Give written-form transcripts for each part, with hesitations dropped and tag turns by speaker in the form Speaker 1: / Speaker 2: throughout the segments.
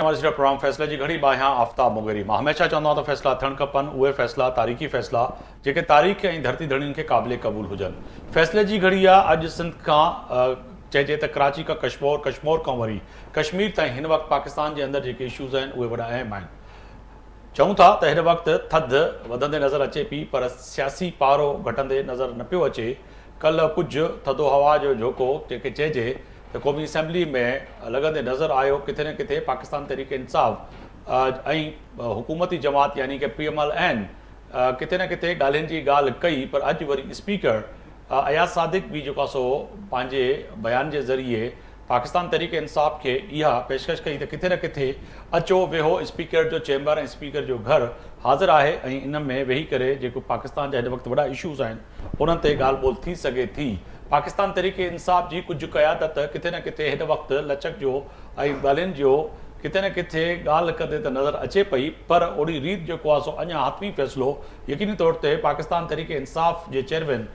Speaker 1: हमारे सिर्फ प्रोग्राम फैसले की घड़ी बाहियां आफ्ताब मुगेरी मां हमेशा चवंदो आहियां त फैसला थियण खपनि उहे फैसला तारीख़ी फैसला जेके तारीख़ ऐं धरती धड़ियुनि खे क़ाबिल क़बूल हुजनि। फैसले की घड़ी आहे अॼु सिंध खां चइजे त कराची खां कश्मीर, कश्मीर खां वरी कश्मीर ताईं हिन वक़्तु पाकिस्तान जे अंदरि जेके इशूज़ आहिनि उहे वॾा अहम आहिनि। चऊं था त हिन वक़्तु थधि वधंदे नज़र अचे पई पर सियासी पारो घटंदे नज़र न पियो अचे। कल्ह कुझु थधो हवा जो झोको जेके चइजे त क़ौमी असैम्बली में लॻंदे नज़र आयो किथे न किथे पाकिस्तान तहरीक इंसाफ़ ऐं हुकूमती जमात यानी कि PMLN किथे न किथे ॻाल्हियुनि जी ॻाल्हि कई पर अॼु वरी स्पीकर अयाज़ सादिक बि जेको आहे सो पंहिंजे बयान जे ज़रिए पाकिस्तान तहरीक इंसाफ़ खे इहा पेशकश कई त किथे न किथे अचो वेहो स्पीकर जो चैम्बर ऐं स्पीकर जो घर हाज़िर आहे ऐं इन में वेही करे जेको पाकिस्तान जा हिन वक़्तु वॾा इशूज़ आहिनि उन्हनि ते ॻाल्हि ॿोल थी सघे थी। पाकिस्तान तहरीक इंसाफ़ जी कुझु क़यादत किथे न किथे हिन वक़्तु लचक जो ऐं ॻाल्हियुनि जो किथे न किथे ॻाल्हि कंदे त नज़र अचे पई पर ओड़ी रीत जेको आहे सो अञा हथवी फ़ैसिलो यकीनी तौर ते पाकिस्तान तहरीक इंसाफ़ जे चेयरमैन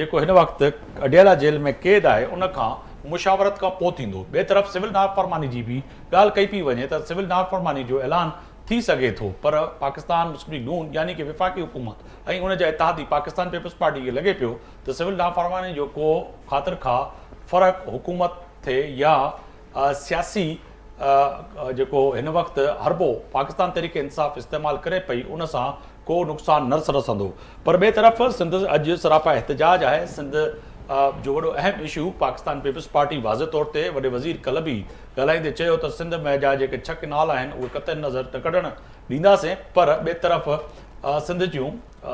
Speaker 1: जेको हिन वक़्तु अडियाला जेल में क़ैद आहे उनखां मुशावरत खां पोइ थींदो। ॿिए तरफ़ सिविल नाफ़रमानी जी बि ॻाल्हि कई पई वञे त सिविल नाफ़रमानी जो ऐलान थी सघे थो पर पाकिस्तान मुस्लिम लीग नून यानी कि विफ़ाक़ी हुकूमत ऐं उनजा इत्तेहादी पाकिस्तान पीपल्स पार्टी खे लॻे पियो त सिविल नाफ़रमानी जो को ख़ातिर खां फ़र्क़ु हुकूमत थिए या सियासी जेको हिन वक़्तु हरबो पाकिस्तान तहरीक इंसाफ़ इस्तेमालु करे पई उन सां को नुक़सानु न रसंदो। पर ॿिए तरफ़ सिंध अॼु सरापा एहतजाज आहे। सिंध जो वॾो अहम इशू पाकिस्तान पीपल्स पार्टी वाज़े तौर ते वॾे वज़ीर कल्ह बि ॻाल्हाईंदे चयो त सिंध में जा जेके 6 किनाल आहिनि उहे क़तई नज़र न कढणु ॾींदासीं पर ॿिए तरफ़ सिंध जूं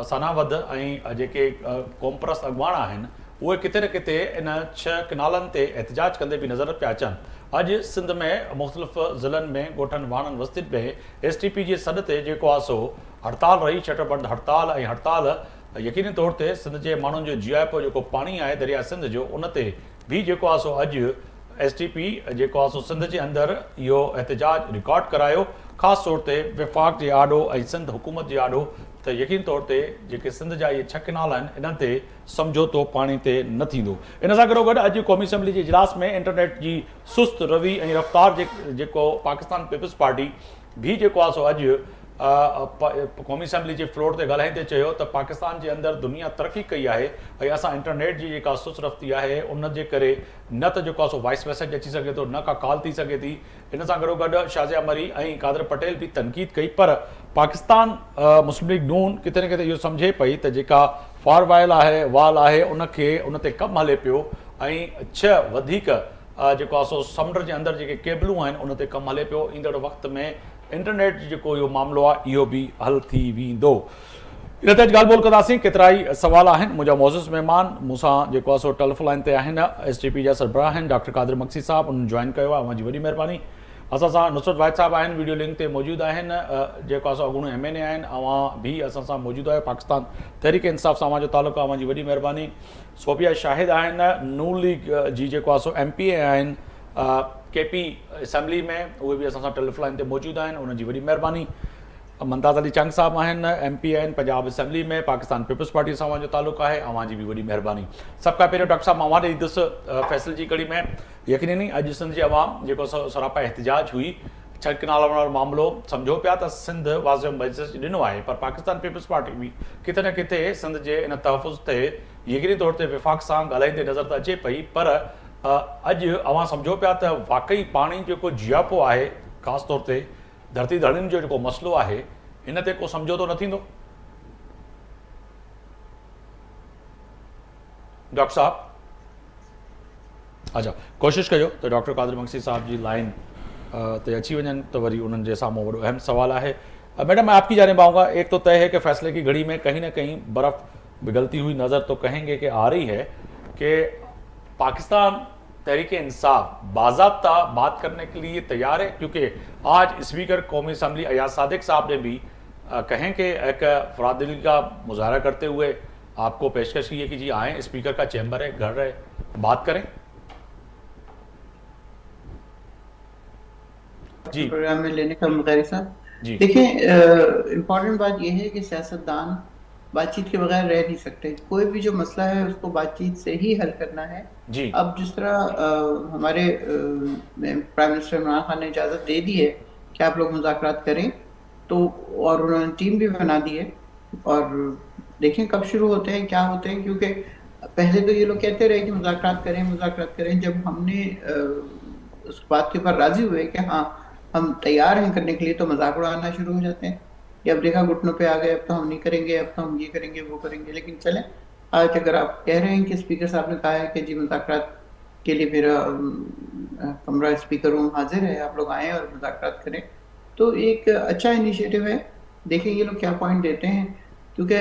Speaker 1: सनावद ऐं जेके क़ौमपरस्त अॻुवान आहिनि उहे किथे न किथे इन 6 किनालनि ते एहतजाज कंदे बि नज़र पिया अचनि। अॼु सिंध में मुख़्तलिफ़ ज़िलनि में ॻोठनि वाणनि वस्तियुनि में STP जे सॾ ते जेको आहे सो हड़ताल रही शटरबंद हड़ताल ऐं हड़ताल यकीनी तौर ते सिंध जे माण्हुनि जो जीआईपो जेको पाणी आहे दरिया सिंध जो उन ते बि जेको आहे सो अॼु STP जेको आहे सो सिंध जे अंदरि इहो एहतजाज रिकॉर्ड करायो ख़ासि तौर ते विफ़ाक़ जे आॾो ऐं सिंध हुकूमत जे आॾो त यकीनी तौर ते जेके सिंध जा इहे 6 किनाल आहिनि इन्हनि ते समझोतो पाणी ते न थींदो। इन सां गॾोगॾु अॼु क़ौमी असैम्बली जे इजलास में इंटरनेट जी सुस्त रवी ऐं रफ़्तार जेको पाकिस्तान पीपल्स पार्टी भी जेको आहे सो अॼु क़ौमी असैम्बली जे फ्लोर ते ॻाल्हाईंदे चयो त पाकिस्तान जे अंदरि दुनिया तरक़ी कई आहे ऐं असां इंटरनेट जी जेका सुस्त रफ़्ती आहे उन जे करे न त जेको आहे सो वॉइस मैसेज अची सघे थो न का कॉल थी सघे थी। इन सां गॾोगॾु शाज़िया मरी ऐं कादर पटेल बि तनक़ीद कई पर पाकिस्तान मुस्लिम लीग नून किथे न किथे इहो सम्झे पई त जेका फॉरवाइल आहे वाल आहे उनखे उन ते कमु हले पियो ऐं 6 वधीक जेको आहे सो समुंड जे अंदरि जेके केबलूं आहिनि उन ते कमु हले पियो। ईंदड़ वक़्त में इंटरनेट जेको इहो मामिलो आहे इहो बि हल थी वेंदो। इन ते ॻाल्हि ॿोल कंदासीं। केतिरा ई सवाल आहिनि। मुंहिंजा मोज़िज़ महिमान मूंसां जेको आहे सो टेलीफोन लाइन ते आहिनि STP जा सरबराह आहिनि डॉक्टर कादिर मक्सी साहब उन्हनि जॉइन कयो आहे उन जी वॾी महिरबानी। असां सां नुसरत वाहिद साहब आहिनि वीडियो लिंक ते मौजूदु आहिनि जेको आहे सो अॻूणो MNA आहिनि अवां बि असां सां मौजूदु आहे पाकिस्तान तहरीक इंसाफ़ सां जो तालुक़ु आहे जी वॾी महिरबानी। सोफिया शाहिद आहिनि नून लीग जी जेको आहे सो MPA आहिनि KP असैम्बली में उहे बि असां सां टेलीफोन लाइन ते मौजूदु आहिनि उन्हनि जी वॾी महिरबानी। मुमताज़ अली चंग साहब आहिनि MP आहिनि पंजाब असैम्बली में पाकिस्तान पीपल्स पार्टी सां जो तालुक़ु आहे अवां जी बि वॾी महिरबानी। सभ खां पहिरियों डॉक्टर साहब मां ॾींदुसि फ़ैसिले जी कड़ी में यकीनी अॼु सिंध जी अवाम जेको सरापा एहतजाज हुई 6 किनाल वारो मामिलो सम्झो पिया त सिंध वाज़िह मैसेज ॾिनो आहे पर पाकिस्तान पीपल्स पार्टी बि किथे न किथे सिंध जे इन तहफ़ुज़ ते यकीनी तौर ते विफ़ाक़ सां ॻाल्हाईंदे नज़र त अचे पई पर अॼु अवां सम्झो पिया त वाक़ई पाणी जेको जियापो आहे ख़ासि तौर ते धरती धड़ियुनि जो जेको मसइलो आहे हिन ते को समझोतो न थींदो। डॉक्टर साहब अच्छा कोशिशि कयो त डॉक्टर कादिर मक्सी साहब जी लाइन ते अची वञनि त वरी उन्हनि जे साम्हूं वॾो अहम सवाल आहे। मैडम मैं आपकी जानिब आऊँगा। एक तो तय है कि फैसले की घड़ी में कहीं ना कहीं बर्फ़ पिघलती हुई नज़र तो कहेंगे कि आ रही है कि पाकिस्तान तहरीक इंसाफ बाज़ाब्ता बात करने के लिए तैयार है क्योंकि आज स्पीकर कौमी असम्बली अयाज सादिक साहब ने भी कहें कि एक फरादिली का मुजाहरा करते हुए आपको पेशकश की है कि जी आएँ स्पीकर का चैम्बर है घर है बात करें। जी
Speaker 2: प्रोग्राम में लेने का मुतारी साहब
Speaker 1: जी
Speaker 2: देखिए इम्पोर्टेंट बात यह है कि सियासतदान बातचीत के बगैर रह नहीं सकते। कोई भी जो मसला है उसको बातचीत से ही हल करना है।
Speaker 1: जी
Speaker 2: अब जिस तरह हमारे प्राइम मिनिस्टर इमरान खान ने इजाज़त दे दी है कि आप लोग मुज़ाकरात करें। तो और उन्होंने टीम भी बना दी है, और देखें कब शुरू होते हैं, क्या होते हैं, क्योंकि पहले तो ये लोग कहते रहे कि मुज़ाकरात करें, मुज़ाकरात करें। जब हमने उस बात के ऊपर राज़ी हुए कि हाँ, हम तैयार हैं करने के लिए, तो मज़ाक उड़ाना शुरू हो जाते हैं कि अब देखा घुटनों पे आ गए, अब तो हम नहीं करेंगे, अब तो हम ये करेंगे, वो करेंगे। लेकिन चलें, आज अगर आप कह रहे हैं कि स्पीकर साहब ने कहा है कि जी मुज़ाकरात के लिए मेरा कमरा स्पीकर रूम हाजिर है, आप लोग आएँ और मुज़ाकरात करें, तो एक अच्छा इनिशिएटिव है। देखें ये लोग क्या पॉइंट देते हैं, क्योंकि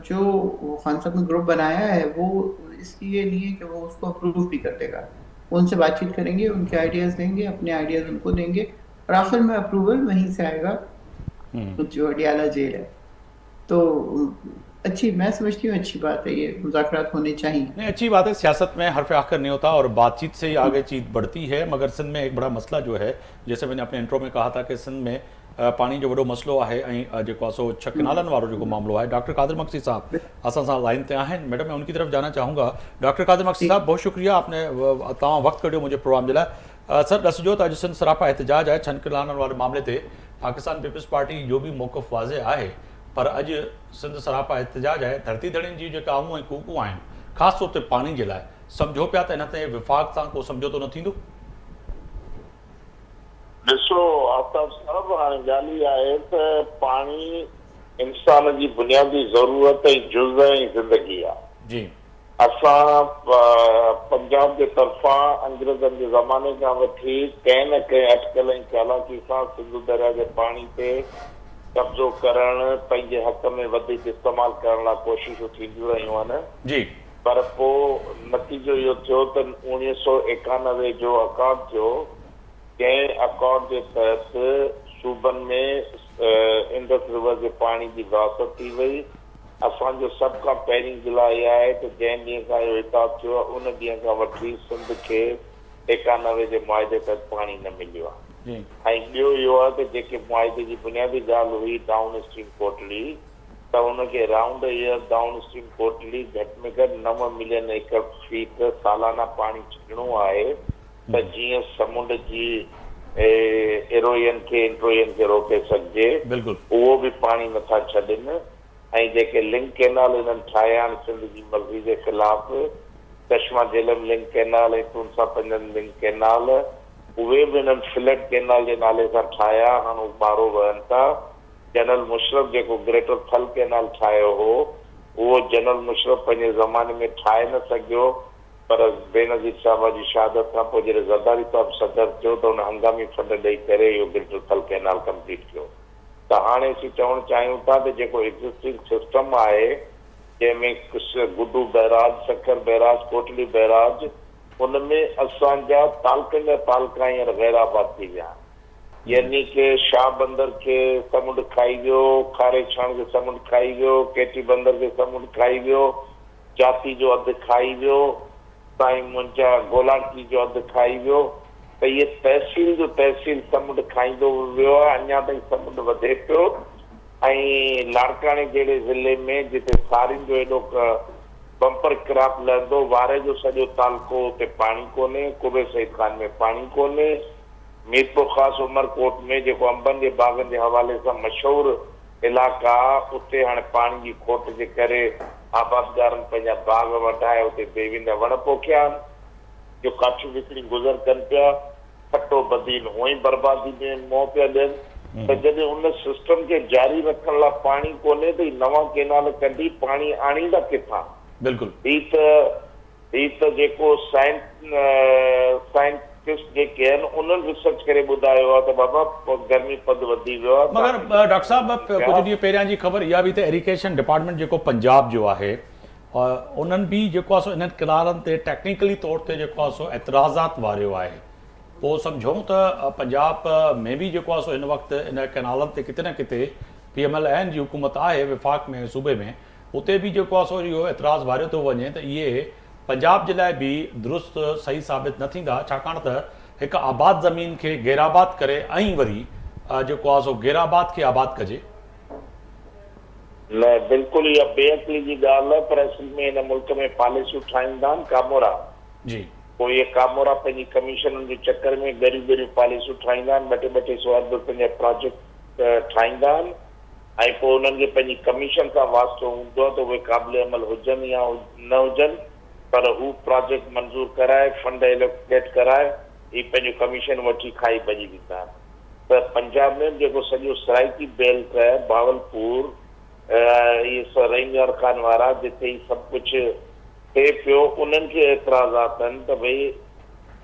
Speaker 2: जो वो खान साहब ने ग्रुप बनाया है, वो इसलिए नहीं है कि वो उसको अप्रूव भी कर देगा। वो उनसे बातचीत करेंगे, उनके आइडियाज़ देंगे, अपने आइडियाज़ उनको देंगे, और आखिर में अप्रूवल वहीं से आएगा, जो अडियाला जेल है। तो अच्छी, मैं समझती हूँ अच्छी बात है, ये मुज़ाकरात होने चाहिए।
Speaker 1: नहीं, अच्छी बात है। सियासत में हरफ आखिर नहीं होता और बातचीत से ही आगे चीज़ बढ़ती है। मगर सिंध में एक बड़ा मसला जो है, जैसे मैंने अपने इंट्रो में कहा था कि सिंध में पानी जो वॾो मसलो आहे, ऐं जेको आहे सो 6 किनालनि वारो जेको मामलो आहे। डॉक्टर कादिर मक्सी साहब असां सां लाइन ते आहिनि। मैडम, मैं उनकी तरफ जाना चाहूँगा। डॉक्टर कादिर मक्सी साहब, बहुत शुक्रिया, आपने तव्हां वक़्तु कढियो मुंहिंजे प्रोग्राम जे लाइ। सर, ॾिसिजो त अॼु सिंध सरापा एहतजाज आहे 6 किनालनि वारे मामले ते। पाकिस्तान पीपल्स पार्टी जो बि मौक़िफ़ वाज़े आहे, पर अॼु सिंध सरापा एहतजाज आहे। धरती धड़ियुनि जी जेका आऊं ऐं कूकूं आहिनि, ख़ासि तौर ते पाणी जे लाइ, सम्झो पिया त इन ते विफ़ाक़ सां को समझोतो न थींदो?
Speaker 3: ॾिसो आफ़ताब साहब, हाणे ॻाल्हि इहा आहे त पाणी इंसान जी बुनियादी ज़रूरत ऐं जुज़ ऐं ज़िंदगी आहे।
Speaker 1: जी।
Speaker 3: असां पंजाब जे तरफ़ां अंग्रेज़नि जे ज़माने खां वठी कंहिं न कंहिं अटकल ऐं चालाकी सां सिंधु दरिया जे पाणी ते कब्ज़ो करणु, पंहिंजे हक़ में वधीक इस्तेमालु करण लाइ कोशिशूं थींदियूं रहियूं आहिनि।
Speaker 1: जी।
Speaker 3: पर पोइ नतीजो इहो थियो त 1991 जो अकॉर्ड थियो, कंहिं अकॉर्ड जे तहत सूबनि में इंडस रिवर जे पाणी जी विरासत थी वई। असांजो सभ खां पहिरीं गिला इहा आहे त जंहिं ॾींहं खां इहो हिसाब थियो आहे, उन ॾींहं खां वठी सिंध खे 91 जे मुआदे तहत पाणी न मिलियो आहे। ऐं ॿियो इहो आहे त जेके मुआदे जी बुनियादी ॻाल्हि हुई डाउन स्ट्रीम कोटली, त उनखे round year down stream Kotli घटि में घटि 9 मिलियन एकड़ फीट सालाना पाणी छॾिणो आहे, त जीअं समुंड जी एरोयन खे इंट्रोयन खे रोके सघिजे। उहो बि पाणी नथा छॾनि। ऐं जेके लिंक कैनाल हिननि ठाहिया आहिनि सिंध जी मर्ज़ी जे ख़िलाफ़, चश्मा झेलम लिंक कैनाल ऐं तुनसा पंजन लिंक कैनाल, उहे बि हिननि फ्लड कैनाल जे नाले सां ठाहिया, हाणे उबारो वहनि था। जनरल मुशरफ जेको ग्रेटर थल कैनाल ठाहियो हो, उहो जनरल मुशरफ पंहिंजे ज़माने में ठाहे न सघियो, पर बेनज़ीर साहिब जी शहादत खां पोइ जॾहिं ज़रदारी साहिब सदर थियो त हुन हंगामी फंड ॾेई करे इहो ग्रेटर थल कैनाल कंप्लीट थियो। त हाणे असीं चवणु चाहियूं था त जेको एग्ज़िस्टिंग सिस्टम आहे, जंहिंमें Guddu barrage, Sukkur barrage, Kotri barrage, उनमें असांजा तालुकनि जा तालुका हींअर गैराबाद थी विया आहिनि। यानी कि शाह बंदर खे समुंड खाई वियो, खारे छाण खे समुंड खाई वियो, केटी बंदर खे समुंड खाई वियो, जाती जो अधु खाई वियो, साईं मुंहिंजा गोलाटी जो अधु खाई वियो। त इहे तहसील जो तहसील समुंड खाईंदो वियो आहे, अञा ताईं समुंड वधे पियो। ऐं लाड़काणे जहिड़े ज़िले में जिते सारियुनि जो एॾो बम्पर क्रॉप लहंदो, वारे जो सॼो तालुको, उते पाणी कोन्हे। कुबे सईद खान में पाणी कोन्हे। मीरपुर ख़ासि उमरकोट में जेको अंबनि जे बाग़नि जे हवाले सां मशहूरु इलाइक़ा, उते हाणे पाणी जी खोट जे करे आबादगारनि पंहिंजा बाग़ वधाए उते बेविंदा वण पोखिया आहिनि, जो काठियूं विकिणी गुज़र कनि पिया। खटो बदीन हुअं ई बर्बादी में मोह पिया ॾियनि। त जॾहिं उन सिस्टम खे जारी रखण लाइ पाणी कोन्हे, त नवां केनाल कढी पाणी आणींदा किथां? ही त जेको साइंटिस्ट जेके आहिनि उन्हनि रिसर्च करे ॿुधायो आहे त बाबा गर्मी पद वधी वियो आहे।
Speaker 1: मगर डॉक्टर साहब, कुझु ॾींहं पहिरियां जी ख़बर इहा बि त इरिगेशन डिपार्टमेंट जेको पंजाब जो आहे, उन्हनि बि जेको आहे सो इन्हनि किनारनि ते टेक्निकली तौर ते जेको आहे सो एतिराज़ात वारियो आहे। पोइ सम्झूं त पंजाब में बि जेको आहे सो हिन वक़्तु इन कैनालनि ते किथे न किथे PMLN जी हुकूमत आहे, विफ़ाक़ में, सूबे में, उते बि जेको आहे सो इहो एतिराज़ वारियो थो वञे त इहे पंजाब जे लाइ बि दुरुस्त सही साबित न थींदा, छाकाणि त हिकु आबाद ज़मीन खे गैराबाद करे ऐं वरी जेको आहे सो गैराबाद खे आबाद कजे।
Speaker 3: न, बिल्कुलु इहा बेअक़ली जी ॻाल्हि आहे। पर असल में हिन मुल्क में पॉलिसियूं ठाहींदा आहिनि कामोरा जी। पोइ इहे कामोरा पंहिंजी कमीशन जे चकर में ॻरियूं ॻरियूं पॉलिसियूं ठाहींदा आहिनि, ॿ टे सौ अरब पंहिंजा प्रोजेक्ट ठाहींदा आहिनि ऐं पोइ उन्हनि खे पंहिंजी कमीशन सां वास्तो हूंदो आहे त उहे क़ाबिल अमल हुजनि या न हुजनि, पर हू प्रोजेक्ट मंज़ूर कराए फंड एलोकेट कराए ही पंहिंजो कमीशन वठी खाई भॼी वेंदा आहिनि। त पंजाब में जेको सॼो सराइकी बेल्ट आहे, भावलपुर, इहे रहीमयार खान वारा जिते ही सभु कुझु थिए पियो, उन्हनि खे एतिराज़ात आहिनि त भई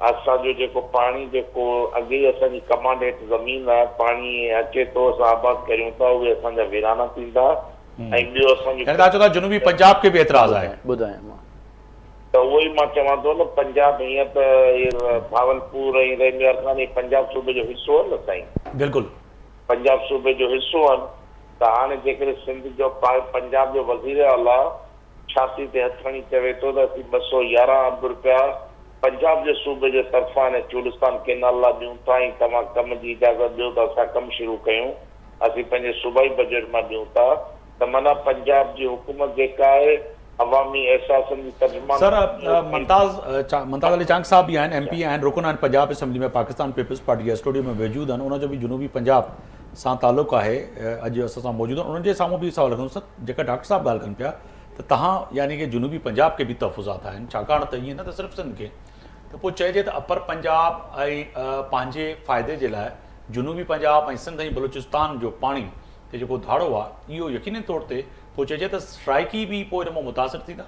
Speaker 3: असांजो जेको पाणी जेको अॻे असांजी कमांड हेठि ज़मीन आहे, पाणी अचे थो असां आबाद करियूं था, उहे असांजा वीराना थींदा। ऐं ॿियो असांजो
Speaker 1: जुनूबी पंजाब के भी एतराज़ आहे,
Speaker 3: त उहो ई मां चवां थो न, पंजाब हीअं त भावलपुर ऐं रहीमयार खान इहे पंजाब सूबे जो हिसो आहिनि न साईं,
Speaker 1: बिल्कुलु
Speaker 3: पंजाब सूबे जो हिसो आहिनि। त हाणे जेकॾहिं सिंध जो पंजाब जो वज़ीर आला छाती ते हथ हणी चवे थो त असीं 211 अरब रुपया पंजाब जे सूबे जे तरफ़ां ऐं चूलिस्तान केनाल लाइ ॾियूं था ऐं तव्हां कम जी इजाज़त ॾियो त असां कमु शुरू कयूं, असीं पंहिंजे सूबाई बजट मां ॾियूं था, त माना पंजाब जी हुकूमत जेका आहे अवामी एहसासनि जी तर्जुमान।
Speaker 1: सर मुमताज़ अली चांग साहब भी आहिनि, MP आहिनि, रुकन आहिनि पंजाब असेंबली में, पाकिस्तान पीपल्स पार्टी जे स्टूडियो में मौजूदु आहिनि, उनजो बि जुनूबी पंजाब सां ताल्लुक़ु आहे, अॼु असां सां मौजूदु आहिनि। उन्हनि जे साम्हूं बि सवाल रखूं सर, जेका डॉक्टर साहब ॻाल्हि कनि पिया त तव्हां यानी कि जुनूबी पंजाब के भी तहफ़ुज़ात आहिनि, छाकाणि त ईअं न त सिर्फ़ु सिंध खे, त पोइ चइजे त अपर पंजाब ऐं पंहिंजे फ़ाइदे जे लाइ जुनूबी पंजाब ऐं सिंध ऐं बलूचिस्तान जो पाणी ते जेको धाड़ो आहे इहो यकीनी तौर ते पोइ चइजे त स्ट्राइकी बि पोइ इन मां मुतासिर थींदा।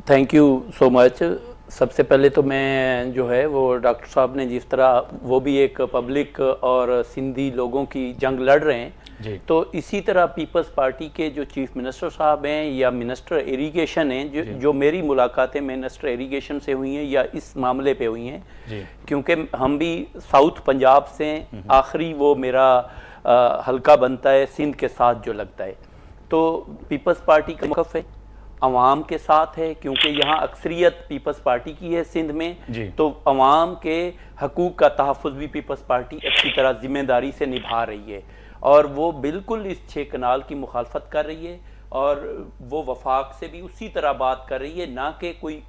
Speaker 4: Thank you so much. सबसे पहले तो मैं जो है वो डॉक्टर साहब ने जिस तरह वो भी एक पब्लिक और सिंधी लोगों की जंग लड़ रहे हैं
Speaker 1: जी,
Speaker 4: तो इसी तरह पीपल्स पार्टी के जो चीफ मिनिस्टर साहब हैं या मिनिस्टर इरिगेशन हैं, जो मेरी मुलाकातें मिनिस्टर इरिगेशन से हुई हैं या इस मामले पे हुई हैं, क्योंकि हम भी साउथ पंजाब से, आखिरी वो मेरा हल्का बनता है सिंध के साथ जो लगता है, तो पीपल्स पार्टी का मौक़िफ़ है अवाम के साथ है, क्योंकि यहाँ अक्सरियत पीपल्स पार्टी की है सिंध में, तो अवाम के हकूक़ का तहफ़्फ़ुज़ भी पीपल्स पार्टी अच्छी तरह ज़िम्मेदारी से निभा रही है, और वो बिल्कुल इस 6 कनाल की मुखालफत कर रही है, और वो वफाक से भी उसी तरह बात कर रही है, ना कि कोई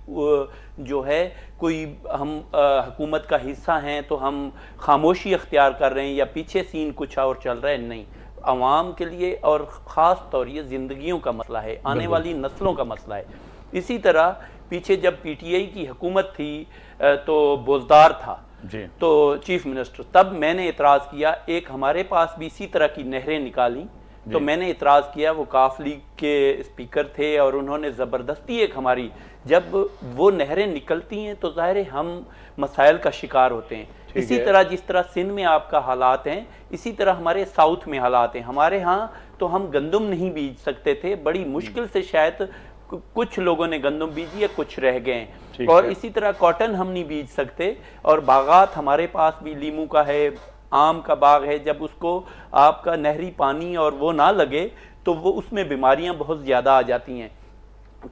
Speaker 4: जो है कोई हम हुकूमत का हिस्सा हैं तो हम खामोशी अख्तियार कर रहे हैं या पीछे सीन कुछ और चल रहा है, नहीं। अवाम के लिए और ख़ास तौर ये ज़िंदगियों का मसला है, आने वाली नस्लों का मसला है। इसी तरह पीछे जब PTI की हुकूमत थी तो बोजदार था
Speaker 1: जी,
Speaker 4: तो चीफ मिनिस्टर, तब मैंने इतराज़ किया, एक हमारे पास भी इसी तरह की नहरें निकाली, तो मैंने इतराज़ किया, वो काफ लीग के स्पीकर थे और उन्होंने ज़बरदस्ती एक हमारी, जब वो नहरें निकलती हैं तो ज़ाहिर है हम मसाइल का शिकार होते हैं। इसी तरह जिस तरह सिंध में आपका हालात हैं, इसी तरह हमारे साउथ में हालात हैं। हमारे यहाँ तो हम गंदम नहीं बीज सकते थे, बड़ी मुश्किल से शायद कुछ लोगों ने गंदम बीजी है, कुछ रह गए, और इसी तरह कॉटन हम नहीं बीज सकते, और बागात हमारे पास भी लीमू का है, आम का बाग है, जब उसको आपका नहरी पानी और वो ना लगे तो वो उसमें बीमारियां बहुत ज़्यादा आ जाती हैं।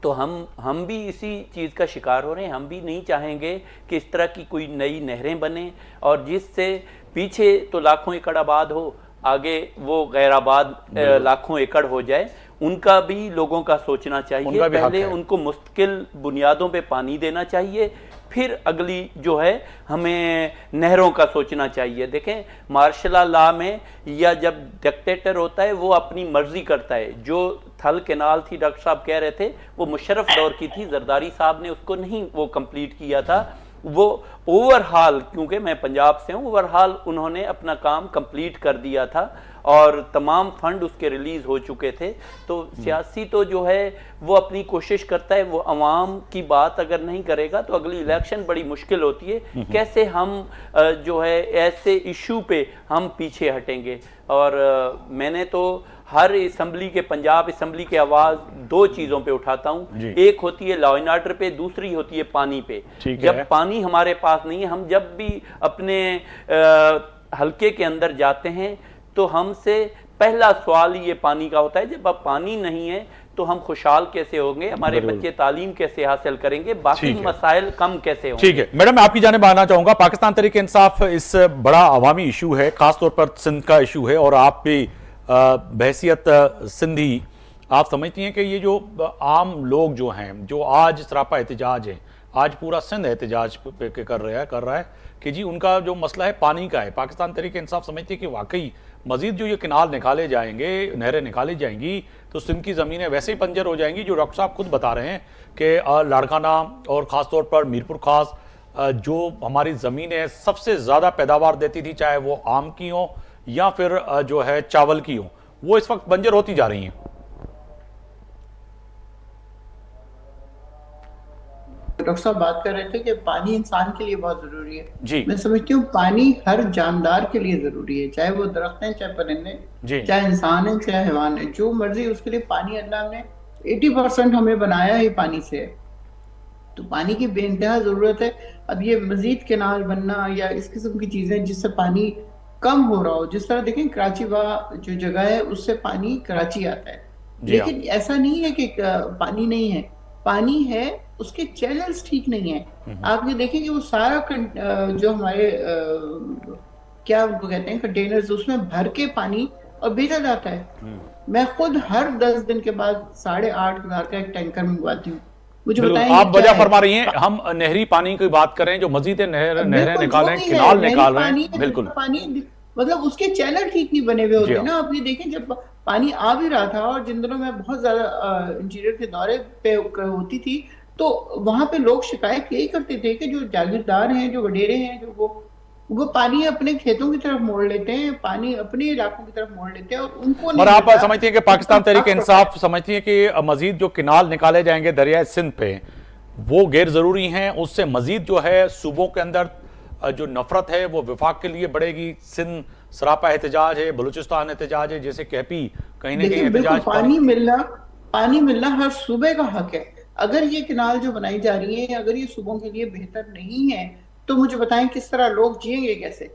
Speaker 4: तो हम भी इसी चीज़ का शिकार हो रहे हैं। हम भी नहीं चाहेंगे कि इस तरह की कोई नई नहरें बने और जिससे पीछे तो लाखों एकड़ आबाद हो, आगे वो गैर आबाद लाखों एकड़ हो जाए। उनका भी लोगों का सोचना चाहिए, पहले उनको मुस्तकिल बुनियादों पे पानी देना चाहिए, फिर अगली जो है हमें नहरों का सोचना चाहिए। देखें मार्शल लॉ में या जब डिक्टेटर होता है वो अपनी मर्जी करता है। जो थल केनाल थी, डॉक्टर साहब कह रहे थे, वो मुशर्रफ दौर की थी, जरदारी साहब ने उसको नहीं वो कंप्लीट किया था। वो ओवरहाल, क्योंकि मैं पंजाब से हूँ, ओवरहाल उन्होंने अपना काम कंप्लीट कर दिया था और तमाम फंड उसके रिलीज़ हो चुके थे। तो सियासी तो जो है वो अपनी कोशिश करता है, वो अवाम की बात अगर नहीं करेगा तो अगली इलेक्शन बड़ी मुश्किल होती है। कैसे हम जो है ऐसे इशू पे हम पीछे हटेंगे। और मैंने तो हर असम्बली के, पंजाब असम्बली के आवाज़ 2 चीज़ों पे उठाता हूँ। एक होती है लॉ एंड ऑर्डर पे, दूसरी होती है पानी पे। जब पानी हमारे पास नहीं है, हम जब भी अपने हल्के के अंदर जाते हैं तो हमसे पहला सवाल ये पानी का होता है। जब अब पानी नहीं है तो हम खुशहाल कैसे होंगे, हमारे बच्चे तालीम कैसे हासिल करेंगे, बाकी मसाइल कम कैसे होंगे।
Speaker 1: ठीक है मैडम, मैं आपकी जानिब आना चाहूंगा। पाकिस्तान तहरीक इंसाफ इस बड़ा अवामी इशू है, खासतौर पर सिंध का इशू है, और आप भी बहसियत सिंधी आप समझती हैं कि ये जो आम लोग जो हैं, जो आज सरापा एहतजाज है, आज पूरा सिंध एहतजाज पे कर रहा है कि जी उनका जो मसला है पानी का है। पाकिस्तान तहरीक इंसाफ समझती है कि वाकई मजीद जो ये किनाल निकाले जाएंगे, नहरें निकाली जाएंगी तो सिंध की ज़मीनें वैसे ही बंजर हो जाएंगी, जो डॉक्टर साहब खुद बता रहे हैं कि लाड़काना और ख़ासतौर पर मीरपुर खास जो हमारी ज़मीनें सबसे ज़्यादा पैदावार देती थी, चाहे वो आम की हो या फिर जो है चावल की हो, वो इस वक्त बंजर होती जा रही हैं।
Speaker 2: डॉक्टर साहब बात कर रहे थे कि पानी इंसान के लिए बहुत जरूरी है
Speaker 1: जी।
Speaker 2: मैं समझती हूँ पानी हर जानदार के लिए जरूरी है, चाहे वो दरख्त हैं, चाहे परिंदे, चाहे इंसान है, चाहे हैवान है, जो मर्जी उसके लिए पानी अल्लाह ने 80% हमें बनाया ही पानी से है। तो पानी की बेइंतहा जरूरत है। अब ये मजीद केनाल बनना या इस किस्म की चीजें जिससे पानी कम हो रहा हो, जिस तरह देखें कराची जो जगह है उससे पानी कराची आता है, लेकिन ऐसा नहीं है कि पानी नहीं है, पानी है, उसके चैनल्स ठीक नहीं है। आप ये देखें कि वो सारा जो हमारे क्या उनको कहते हैं कंटेनर्स, उसमें भर के पानी और भेजा जाता है। मैं खुद हर 10 दिन के बाद 8,500 का एक टैंकर मंगवाती हूँ। मुझे बताएं
Speaker 1: आप वजह फरमा रही हैं, हम नहरी पानी की बात करें जो मजीद नहरें निकाल रहे हैं, किनाल निकाल रहे हैं, बिल्कुल
Speaker 2: पानी मतलब उसके चैनल ठीक नहीं बने हुए होते ना। आप ये देखें जब पानी आ भी रहा था और जिन दिनों में बहुत ज्यादा इंटीरियर के दौरे पे होती थी तो वहां पे लोग शिकायत यही करते थे कि जो जागीरदार हैं, जो वडेरे हैं, जो वो पानी अपने खेतों की तरफ मोड़ लेते हैं, पानी अपने इलाकों की तरफ मोड़ लेते हैं और उनको
Speaker 1: और आप समझती हैं कि पाकिस्तान तहरीक इंसाफ समझती है कि मजीद जो किनाल निकाले जाएंगे दरियाए सिंध पे वो गैर जरूरी हैं, उससे मजीद जो है सूबों के अंदर जो नफरत है वो विफाक के लिए बढ़ेगी। सिंध सरापा एहतजाज है, बलूचिस्तान एहतजाज है, जैसे कैपी कहीं ना कहीं एहतजाज।
Speaker 2: पानी मिलना हर सूबे का हक है। अगर ये किनाल जो बनाई जा रही है अगर ये सूबों के लिए बेहतर नहीं है तो मुझे बताएं किस तरह लोग जिएंगे कैसे?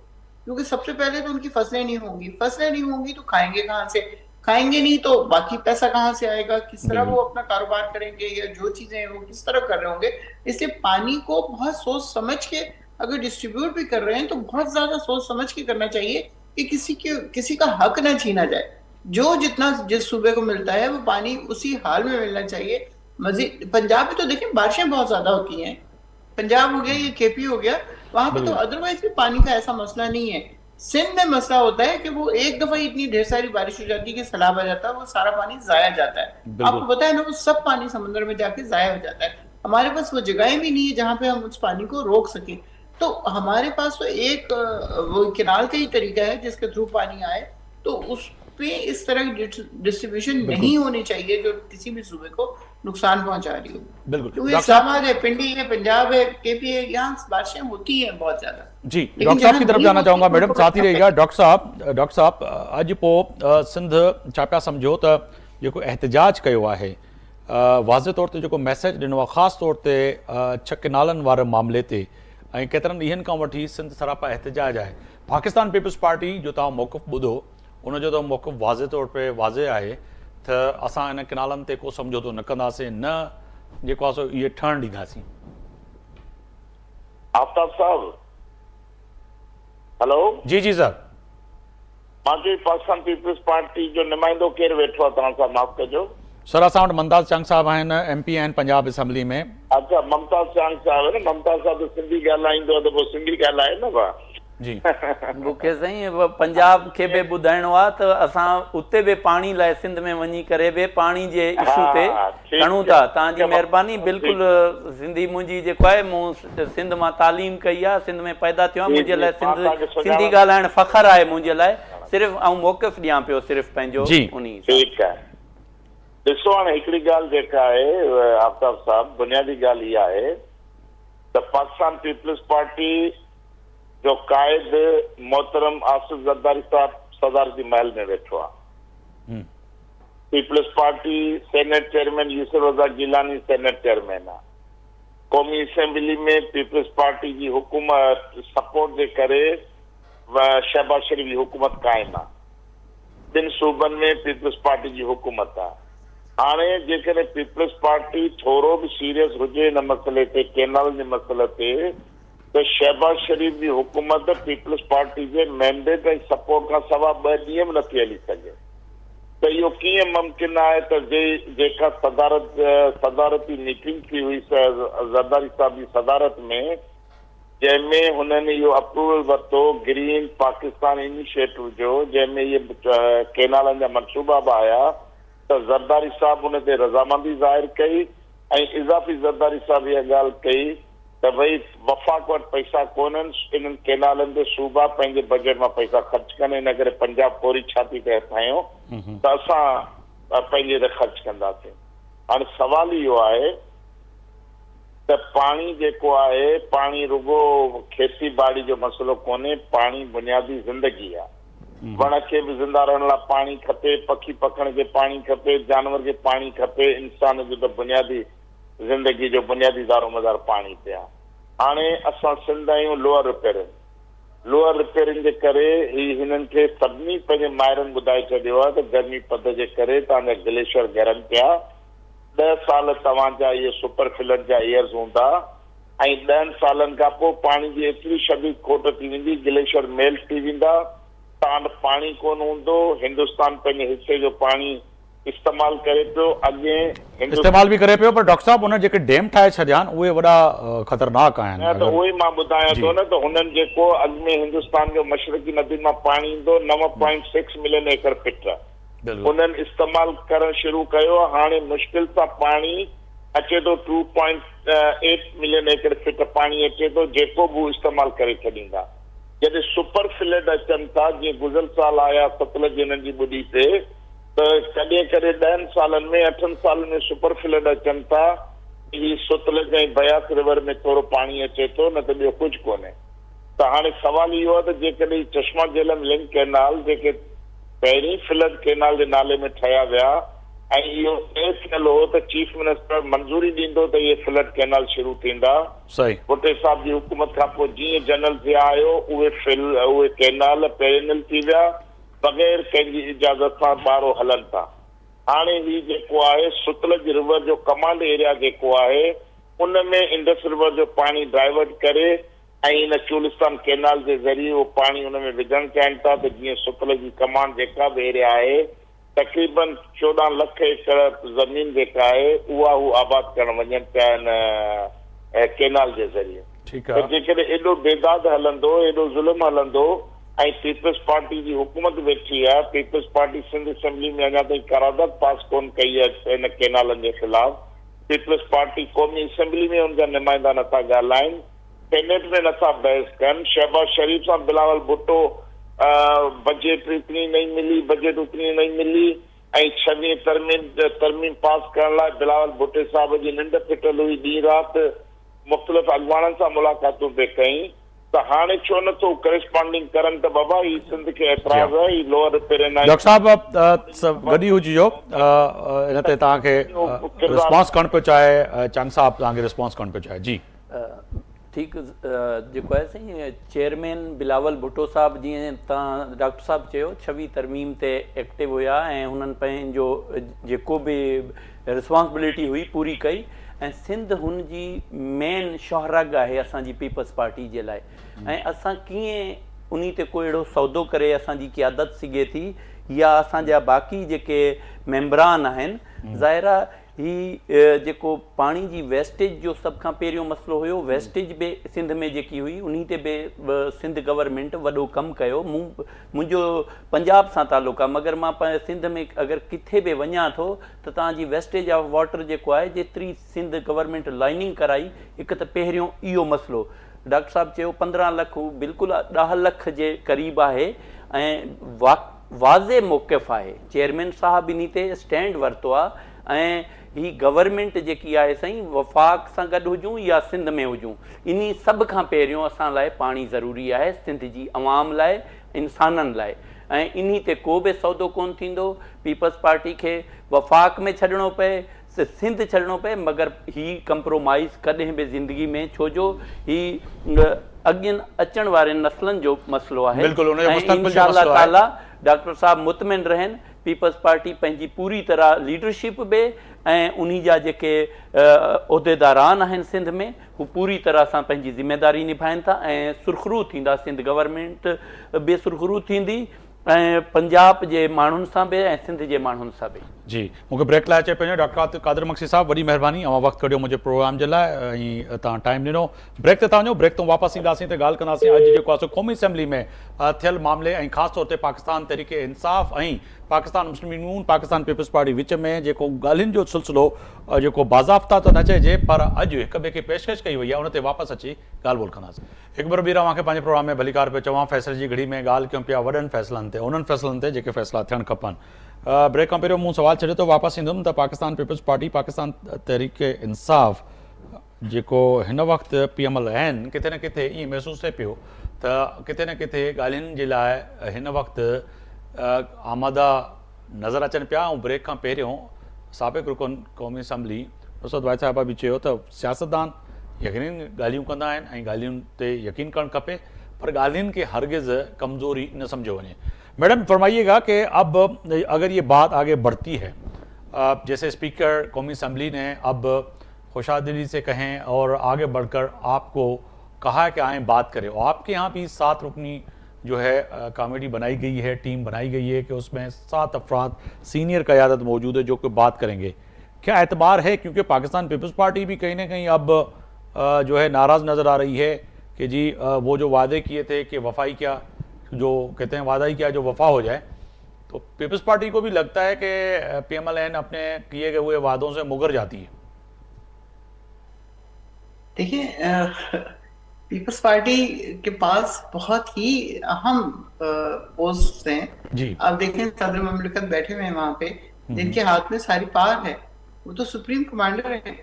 Speaker 2: क्योंकि सबसे पहले तो उनकी फसलें नहीं होंगी तो खाएंगे कहाँ से? खाएंगे नहीं तो बाकी पैसा कहाँ से आएगा? किस तरह वो अपना कारोबार करेंगे या जो चीजें वो किस तरह कर रहे होंगे? इसलिए पानी को बहुत सोच समझ के अगर डिस्ट्रीब्यूट भी कर रहे हैं तो बहुत ज्यादा सोच समझ के करना चाहिए कि किसी का हक ना छीना जाए। जो जितना जिस सूबे को मिलता है वो पानी उसी हाल में मिलना चाहिए। मजीद पंजाब में तो देखिए बारिशें बहुत ज्यादा होती हैं, पंजाब हो गया, ये केपी हो गया, वहां पे तो अदरवाइज भी पानी का ऐसा मसला नहीं है। सिंध में मसला होता है कि वो एक दफा इतनी ढेर सारी बारिश हो जाती है कि सैलाब आ जाता है, वो सारा पानी जाया जाता है। आपको पता है ना, वो सब पानी समुद्र में जाके जाया हो जाता है। हमारे पास वो जगहें भी नहीं है जहाँ पे हम उस पानी को रोक सके। तो हमारे पास तो एक वो किनाल का ही तरीका है जिसके थ्रू पानी आए, तो उस पे इस तरह की डिस्ट्रीब्यूशन नहीं होनी चाहिए जो किसी भी सूबे को नुकसान पहुंचा रही हो।
Speaker 1: बिल्कुल,
Speaker 2: इस्लामाबाद है, पिंडी है, पंजाब है, केपी है, यहाँ बारिशें होती हैं बहुत ज्यादा।
Speaker 1: जी, डॉक्टर साहब की तरफ जाना चाहूंगा, मैडम साथ ही रहिएगा। डॉक्टर साहब अज पो सिंध छा पिया समझो त जेको एहतजाज कयो आहे, वाज़े तौर ते जेको मैसेज ॾिनो आहे ख़ासि तौर ते 6 किनालनि वारे मामले ते ऐं केतिरनि ॾींहंनि खां वठी सिंध सरापा एहतजाज आहे। पाकिस्तान पीपल्स पार्टी जो तव्हां मौक़िफ़ ॿुधो उनजो त मौक़िफ़ वाज़े तौर ते वाज़े आहे त असां इन किनालनि ते को समझौतो न कंदासीं, न जेको आहे सो इहे ठहणु ॾींदासीं।
Speaker 3: आफ्ताब साहब, हेलो
Speaker 1: जी जी सर।
Speaker 3: मांजो पाकिस्तान पीपल्स पार्टी जो नुमाइंदो केरु वेठो आहे तव्हां सां? माफ़ कजो
Speaker 1: सर, असां वटि मुमताज़ चंग साहब आहिनि, MP आहिनि पंजाब असेंबली में।
Speaker 3: अच्छा, मुमताज़ चंग साहब है ना? मुमताज़ साहब तो सिंधी ॻाल्हाईंदो त पोइ सिंधी ॻाल्हाए न भाउ
Speaker 1: जी।
Speaker 4: मूंखे साईं पंजाब खे बि ॿुधाइणो आहे त असां उते बि पाणी लाइ सिंध में वञी करे बि पाणी जे इशू ते खणूं था। तव्हांजी महिरबानी। बिल्कुलु सिंधी मुंहिंजी जेको आहे, मूं सिंध मां तालीम कई आहे, सिंध में पैदा थियो आहे, मुंहिंजे लाइ सिंधी ॻाल्हाइण फ़ख्रु आहे मुंहिंजे लाइ। सिर्फ़ु ऐं मौक़िफ़ ॾियां पियो सिर्फ़ु पंहिंजो उन।
Speaker 3: ठीकु आहे। ॾिसो हाणे हिकिड़ी ॻाल्हि जेका आहे आफ्ताब साहब, बुनियादी ॻाल्हि इहा आहे त पाकिस्तान पीपल्स पार्टी जो कायद मोहतरम आसिफ ज़रदारी साहब सदार जी महल में वेठो आहे। Peoples Party senate chairman Yousuf Raza Gilani senate chairman आहे। क़ौमी असेंबली में पीपल्स पार्टी जी हुकूमत सपोर्ट जे करे शहबाज शरीफ जी हुकूमत क़ाइमु आहे। 2 सूबनि में पीपल्स पार्टी जी हुकूमत आहे। हाणे जेकॾहिं पीपल्स पार्टी थोरो बि सीरियस हुजे हिन मसइले ते, केनाल जे मसइले ते, त शहबाज शरीफ जी हुकूमत पीपल्स पार्टी जे मैंडेट ऐं सपोर्ट खां सवाइ 2 ॾींहं बि नथी हली सघे। त इहो कीअं मुमकिन आहे त जेका सदारती मीटिंग थी हुई ज़रदारी साहब जी सदारत में, जंहिंमें हुननि इहो अप्रूवल वरितो ग्रीन पाकिस्तान इनिशिएटिव जो, जंहिंमें इहे केनालनि जा मनसूबा बि आया, त ज़रदारी साहब हुन ते रज़ामंदी ज़ाहिर कई ऐं इज़ाफ़ी ज़रदारी साहब इहा ॻाल्हि कई त भई वफ़ाक़ वटि पैसा कोन्हनि, इन्हनि केनालनि ते सूबा पंहिंजे बजट मां पैसा ख़र्च कनि, इन करे पंजाब कोरी छाती ते हथायूं त असां पंहिंजे ते ख़र्च कंदासीं। हाणे सवाल इहो आहे त पाणी जेको आहे, पाणी रुगो खेती बाड़ी जो मसइलो कोन्हे, पाणी बुनियादी ज़िंदगी आहे। वण खे बि ज़िंदा रहण लाइ पाणी खपे, पखी पखण खे पाणी खपे, जानवर खे पाणी खपे, इंसान जो त बुनियादी ज़िंदगी जो बुनियादी दारोमदार पाणी ते आहे। हाणे असां सिंध आहियूं लोअर रिपेयरिंग जे करे हिननि खे सभिनी पंहिंजे माहिरनि ॿुधाए छॾियो आहे त गर्मी पद जे करे तव्हांजा ग्लेशियर गिरनि पिया, 10 साल तव्हांजा इहे सुपर फिलर जा ईयर्स हूंदा ऐं 10 सालनि खां पोइ पाणी जी एतिरी शदीद खोट थी वेंदी, ग्लेशियर मेल्ट थी वेंदा, तव्हां वटि पाणी कोन हूंदो। हिंदुस्तान पंहिंजे हिसे जो पाणी इस्तेमाल करे पियो, अॻे
Speaker 1: इस्तेमाल भी करे पियो, पर डॉक्टर साहब उन जेके डैम ठाहे छॾिया आहिनि उहे वॾा ख़तरनाक आहिनि।
Speaker 3: त उहो ई मां ॿुधायां थो न, त हुननि जेको अॻ में हिंदुस्तान जो मशरक़ी नदियुनि मां पाणी ईंदो 9.6 मिलियन एकड़ फीट, हुननि इस्तेमाल करणु शुरू कयो। हाणे मुश्किल सां पाणी अचे थो 2.8 मिलियन एकड़ फीट पाणी अचे थो, जेको बि इस्तेमाल करे छॾींदा। जॾहिं सुपर फ्लड अचनि था, जीअं गुज़िर साल आया सतलज हिननि जी ॿुॾी ते, त कॾहिं कॾहिं 10 सालनि में 8 सालनि में सुपर फ्लड अचनि था, ही सतलज ऐं बयास रिवर में थोरो पाणी अचे थो, न त ॿियो कुझु कोन्हे। त हाणे सवाल इहो आहे त जेकॾहिं चश्मा झेलम लिंक कैनाल जेके पहिरीं फ्लड कैनाल जे नाले में ठहिया विया ऐं इहो तय थियल हो त चीफ मिनिस्टर मंज़ूरी ॾींदो त इहे फ्लड कैनाल शुरू थींदा,
Speaker 1: सही
Speaker 3: भुट्टे साहब जी हुकूमत खां पोइ जीअं जनरल थिया आयो उहे कैनाल पेरिनल थी विया, बग़ैर कंहिंजी इजाज़त सां ॿारो हलनि था। हाणे ही जेको आहे सतलज रिवर जो कमांड एरिया जेको आहे, उन में इंडस रिवर जो पाणी डाइवर्ट करे ऐं इन चुलिस्तान कैनाल जे ज़रिए उहो पाणी हुन में विझणु चाहिनि था, त जीअं सतलज जी कमांड जेका बि एरिया आहे तक़रीबन 14 लख एकड़ ज़मीन जेका आहे उहा हू आबाद करणु वञनि पिया इन कैनाल जे ज़रिए।
Speaker 1: ठीकु आहे,
Speaker 3: त जेकॾहिं एॾो बेदाद हलंदो, एॾो ज़ुल्म हलंदो ऐं पीपल्स पार्टी जी हुकूमत वेठी आहे, पीपल्स पार्टी सिंध असेंबली में अञा ताईं करारदाद पास कोन कई आहे इन कैनालनि जे ख़िलाफ़, पीपल्स पार्टी क़ौमी असेंबली में हुनजा नुमाइंदा नथा ॻाल्हाइनि, सेनेट में नथा बहस कनि। शहबाज शरीफ सां बिलावल भुट्टो बजट इतनी नहीं मिली ऐं 26 तरमीम पास करण लाइ बिलावल भुट्टे साहब जी निंड फिटल हुई, ॾींहुं राति मुख़्तलिफ़ अॻवाननि सां मुलाक़ातूं पिए कई, त हाणे छो नथो करेस्पॉन्डिंग करनि त बाबा ही सिंध खे एतिराज़ आहे, ही लोअर रिपेयरिंग आहे।
Speaker 1: डॉक्टर साहब गॾी हुजिजो, इन ते तव्हांखे रिस्पॉन्स करणु पियो चाहे, चंग साहब तव्हांखे रिस्पॉन्स करणु पियो चाहे। जी
Speaker 4: ठीकु, जेको आहे साईं चेयरमैन बिलावल भुट्टो साहब, जीअं तव्हां डॉक्टर साहब चयो 26 तरमीम ते एक्टिव हुया ऐं हुननि पंहिंजो जेको बि रिस्पॉन्सिबिलिटी हुई पूरी कई, ऐं सिंध हुन जी मेन शहरग आहे असांजी पीपल्स पार्टी जे लाइ, ऐं असां कीअं उन ते कोई अहिड़ो सौदो करे असांजी क़यादत सघे थी या असांजा बाक़ी जेके मेंबरान आहिनि। ज़ाहिर आहे ही जेको पाणी जी वेस्टेज जो सभ खां पहिरियों मसइलो हुयो, वेस्टेज बि सिंध में जेकी हुई उन ते बि सिंध गवर्नमेंट वॾो कमु कयो। मुंहिंजो पंजाब सां तालुक़ु आहे, मगर मां सिंध में अगरि किथे बि वञा थो त तव्हांजी वेस्टेज ऑफ वाटर जेको आहे जेतिरी सिंध गवर्नमेंट लाइनिंग कराई, हिकु त पहिरियों इहो मसइलो डॉक्टर साहब चयो 15 लख बिल्कुलु 10 लख जे क़रीब आहे ऐं वाज़े मौक़िफ़ आहे। चेयरमैन साहब इन ते स्टैंड वरितो आहे ऐं ही गवर्नमेंट जेकी आहे साईं वफ़ाक़ सां गॾु हुजूं या सिंध में हुजूं, इन सभ खां पहिरियों असां लाइ पाणी ज़रूरी आहे, सिंध जी अवाम लाइ, इंसाननि लाइ, ऐं इन ते को बि सौदो कोन थींदो। पीपल्स पार्टी खे वफ़ाक़ में छॾिणो पए, सिंध छॾिणो पए, मगर ही कंप्रोमाइज़ कॾहिं बि ज़िंदगी में, छो जो ही अॻियनि अचण वारनि नस्लनि जो मसइलो आहे। इंशाअल्लाह ताला डॉक्टर साहब मुतमिन रहनि, पीपल्स पार्टी पंहिंजी पूरी तरह लीडरशिप बि ऐं उन्ही जा जेके उहिदेदारान आहिनि सिंध में, हू पूरी तरह सां पंहिंजी ज़िम्मेदारी निभाइनि था ऐं सुरखरू थींदा, सिंध गवर्नमेंट बि सुरखरू थींदी ऐं पंजाब जे माण्हुनि सां बि ऐं सिंध जे माण्हुनि सां बि।
Speaker 1: जी मूंखे ब्रेक लाइ अचे पंहिंजो डॉक्टर कादिर मक्सी साहब, वॾी महिरबानी अवां वक़्तु कढियो मुंहिंजे प्रोग्राम जे लाइ ऐं तव्हां टाइम ॾिनो। ब्रेक ते तव्हांजो ब्रेक तो वापसि ईंदासीं त ॻाल्हि कंदासीं अॼु जेको आहे सो क़ौमी असैम्बली में थियल मामले ऐं ख़ासि तौर ते पाकिस्तान तहरीके इंसाफ़ ऐं पाकिस्तान मुस्लिम यूनियन पाकिस्तान पीपल्स पार्टी विच में जेको ॻाल्हियुनि जो सिलसिलो जेको बाज़ाफ़्ता त न चइजे पर अॼु हिक ॿिए खे पेशकश कई वई आहे उन ते वापसि अची ॻाल्हि ॿोल कंदासीं। हिकु बार ॿीहर अव्हांखे पंहिंजे प्रोग्राम में भलीकार पियो चवां, फ़ैसिले जी घड़ी में ॻाल्हि कयूं पिया वॾनि फ़ैसिलनि ते, उन्हनि फ़ैसिलनि ते जेके फ़ैसिला थियणु खपनि। ब्रेक खां पहिरियों मूं सुवालु छॾियो त वापसि ईंदुमि त पाकिस्तान पीपल्स पार्टी पाकिस्तान तहरीके इंसाफ़ जेको हिन वक़्तु PMLN किथे न किथे ईअं महसूसु थिए पियो त किथे न किथे ॻाल्हियुनि जे लाइ हिन वक़्तु आमादा नज़र अचनि पिया। ऐं ब्रेक खां पहिरियों साबिक़ु रुकन क़ौमी असैम्बली नुसरत वाहिद साहिबा बि चयो त सियासतदान यकीननि ॻाल्हियूं कंदा आहिनि ऐं ॻाल्हियुनि ते यकीन करणु खपे पर ॻाल्हियुनि खे हरगिज़ कमज़ोरी न समझो वञे। मैडम फरमाइएगा कि अब अगर ये बात आगे बढ़ती है, जैसे स्पीकर कौमी असम्बली ने अब खुशादिली से कहें और आगे बढ़कर आपको कहा है कि आएँ बात करें, और आपके यहाँ भी 7 रुकनी जो है कमेटी बनाई गई है, टीम बनाई गई है कि उसमें 7 अफराद सीनियर क़यादत मौजूद है जो कि बात करेंगे, क्या एतबार है? क्योंकि पाकिस्तान पीपल्स पार्टी भी कहीं ना कहीं अब जो है नाराज़ नज़र आ रही है कि जी वो जो वादे किए थे कि वफाई क्या, जो कहते हैं वादा ही क्या जो वफा हो जाए, तो पीपल्स पार्टी को भी लगता है कि PMLN अपने किए गए हुए वादों से मुकर जाती है।
Speaker 2: देखिए पीपल्स पार्टी के पास बहुत ही अहम पोस्ट हैं
Speaker 1: जी।
Speaker 2: अब देखें सदर ममलिकत बैठे हुए हैं वहां पे, जिनके हाथ में सारी पावर है, वो तो सुप्रीम कमांडर हैं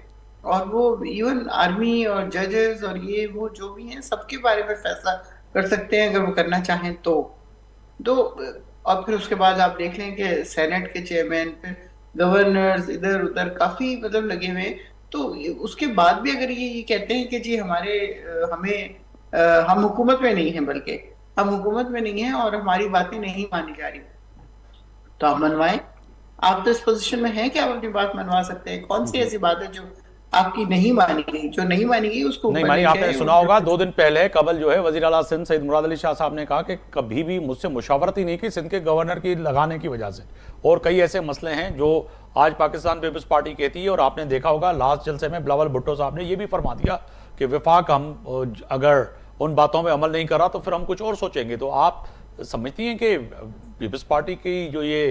Speaker 2: और वो इवन आर्मी और जजेस और ये वो जो भी हैं सबके बारे में फैसला कर सकते हैं अगर वो करना चाहें तो और फिर उसके बाद आप देख लें कि सेनेट के चेयरमैन, फिर गवर्नर्स इधर उधर काफी मतलब लगे हुए हैं। तो उसके बाद भी अगर ये कहते हैं कि जी हम हुकूमत में नहीं हैं, बल्कि हम हुकूमत में नहीं हैं और हमारी बातें नहीं मानी जा रही, तो आप मनवाएं। आप तो इस पोजीशन में हैं कि आप अपनी बात मनवा सकते हैं। कौन सी ऐसी बात है जो आपकी नहीं मानी गई? जो नहीं मानी गई उसको
Speaker 1: नहीं मानी। आपने सुना होगा 2 दिन पहले कबल जो है वजीर आला सिंध सईद मुराद अली शाह साहब ने कहा कि कभी भी मुझसे मुशावरत ही नहीं की सिंध के गवर्नर की लगाने की वजह से, और कई ऐसे मसले हैं जो आज पाकिस्तान पीपल्स पार्टी कहती है। और आपने देखा होगा लास्ट जलसे में बिलावल भुट्टो साहब ने यह भी फरमा दिया कि वफाक हम अगर उन बातों में अमल नहीं करा तो फिर हम कुछ और सोचेंगे। तो आप समझती हैं कि पीपल्स पार्टी की जो ये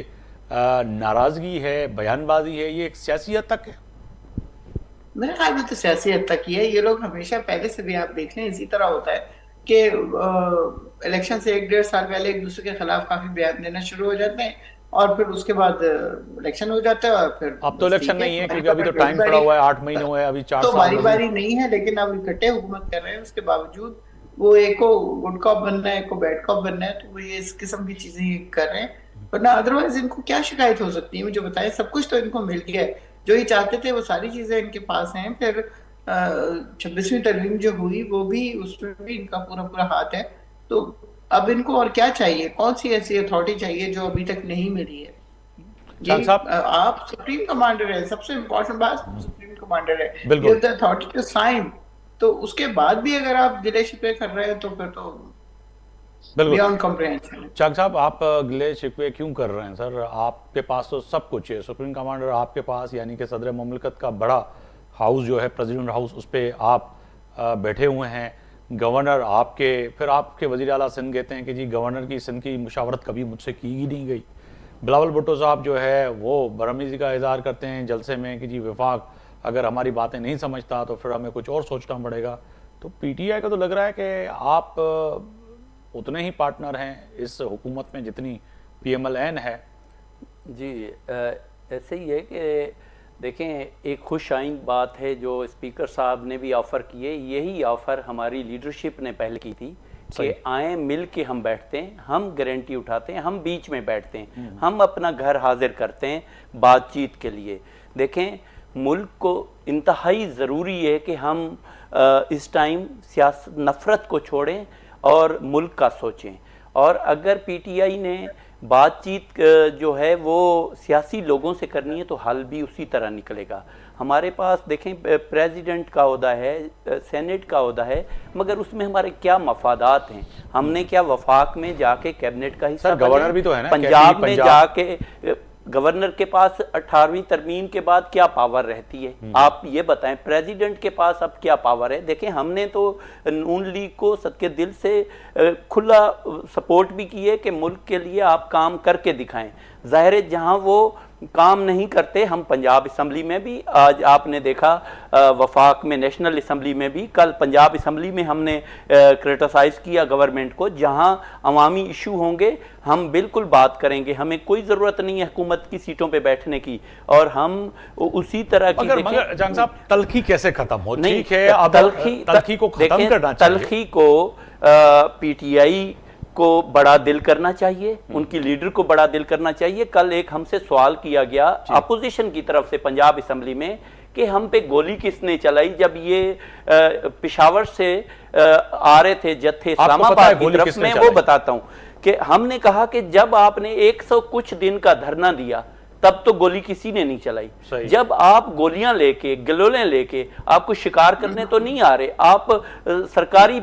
Speaker 1: नाराजगी है, बयानबाजी है, ये एक सियासी हद तक है?
Speaker 2: मेरे ख्याल में तो सियासी हद तक ही है। ये लोग हमेशा पहले से भी आप देख लें इसी तरह होता है कि इलेक्शन से 1-1.5 साल पहले एक दूसरे के खिलाफ काफी बयान देना शुरू हो जाते हैं और फिर उसके बाद इलेक्शन हो जाता है और फिर
Speaker 1: अब तो इलेक्शन नहीं है क्योंकि अभी तो टाइम पड़ा हुआ है, 8 महीने हुए, अभी 4
Speaker 2: तो
Speaker 1: साल
Speaker 2: बारी बारी नहीं है, लेकिन अब इकट्ठे हुकूमत कर रहे हैं। उसके बावजूद वो एक को गुड कॉप बनना है, एक को बैड कॉप बनना है, तो वो ये इस किस्म की चीजें कर रहे हैं। वरना अदरवाइज इनको क्या शिकायत हो सकती है? मुझे बताएं, सब कुछ तो इनको मिल गया है, जो ये चाहते थे वो सारी चीजें इनके पास हैं। फिर 26वीं तरमीम जो हुई वो भी, उसमें भी इनका पूरा पूरा हाथ है। तो अब इनको और क्या चाहिए? कौन सी ऐसी अथॉरिटी चाहिए जो अभी तक नहीं मिली है? आप सुप्रीम कमांडर है, सबसे इम्पोर्टेंट बात सुप्रीम कमांडर है, अथॉरिटी टू साइन। तो उसके बाद भी अगर आप गिले शिकवे कर रहे हैं तो फिर तो बियॉन्ड कॉम्प्रिहेंशन।
Speaker 1: चाक साहब, आप गिले शिकवे क्यों कर रहे हैं सर? आपके पास तो सब कुछ है, सुप्रीम कमांडर आपके पास, यानी कि सदर मुमलिकत का बड़ा हाउस जो है प्रेसिडेंट हाउस, उस पर आप बैठे हुए हैं, गवर्नर आपके, फिर आपके वज़ीर आला सिंध कहते हैं कि जी गवर्नर की सिंध की मुशावरत कभी मुझसे की ही नहीं गई। बिलावल भुट्टो साहब जो है वो बरहमीज़ी का इज़हार करते हैं जलसे में कि जी वफाक अगर हमारी बातें नहीं समझता तो फिर हमें कुछ और सोचना पड़ेगा। तो PTI का तो लग रहा है कि आप उतने ही पार्टनर हैं इस हुकूमत में जितनी PMLN है।
Speaker 4: जी ऐसे ही है कि देखें, एक खुश आइंद बात है जो स्पीकर साहब ने भी ऑफ़र किए। यही ऑफ़र हमारी लीडरशिप ने पहले की थी कि आए मिल के हम बैठते हैं, हम गारंटी उठाते हैं, हम बीच में बैठते हैं, हम अपना घर हाजिर करते हैं बातचीत के लिए। देखें, मुल्क को इंतहाई ज़रूरी है कि हम इस टाइम सियासत नफ़रत को छोड़ें और मुल्क का सोचें। और अगर PTI ने बातचीत जो है वो सियासी लोगों से करनी है तो हल भी उसी तरह निकलेगा। हमारे पास देखें प्रेसिडेंट का ओहदा है, सेनेट का ओहदा है, मगर उसमें हमारे क्या मफादात हैं? हमने क्या वफाक में जाके कैबिनेट का हिस्सा
Speaker 1: गवर्नर भी तो है ना,
Speaker 4: पंजाब में जाके गवर्नर के पास 18वीं तरमीम के बाद क्या पावर रहती है? आप ये बताएं, प्रेसिडेंट के पास अब क्या पावर है? देखें, हमने तो नून लीग को सदके दिल से खुला सपोर्ट भी की है कि मुल्क के लिए आप काम करके दिखाएं। जाहिर है जहां वो काम नहीं करते, हम पंजाब असम्बली में भी, आज आपने देखा वफाक में, नेशनल असम्बली में भी, कल पंजाब असम्बली में हमने क्रिटिसाइज किया गवर्नमेंट को। जहां अवामी इशू होंगे हम बिल्कुल बात करेंगे, हमें कोई ज़रूरत नहीं है हुकूमत की सीटों पे बैठने की, और हम उसी तरह की
Speaker 1: मगर जंग साहब, तलखी कैसे खत्म हो?
Speaker 4: नहीं,
Speaker 1: ठीक है, अब तलखी को खत्म करना चाहिए।
Speaker 4: तलखी को पीटीआई को बड़ा दिल करना चाहिए, उनकी लीडर को बड़ा दिल करना चाहिए। कल एक हमसे सवाल किया गया अपोजिशन की तरफ से पंजाब असम्बली में कि हम पे गोली किसने चलाई जब ये पेशावर से आ रहे थे जत्थे इस्लामाबाद की तरफ। मैं वो बताता हूं कि हमने कहा कि जब आपने 100 कुछ दिन का धरना दिया तब तो गोली किसी ने नहीं चलाई। जब आप गोलियां लेके, गलोले लेके आपको शिकार करने तो नहीं आ रहे, आप सरकारी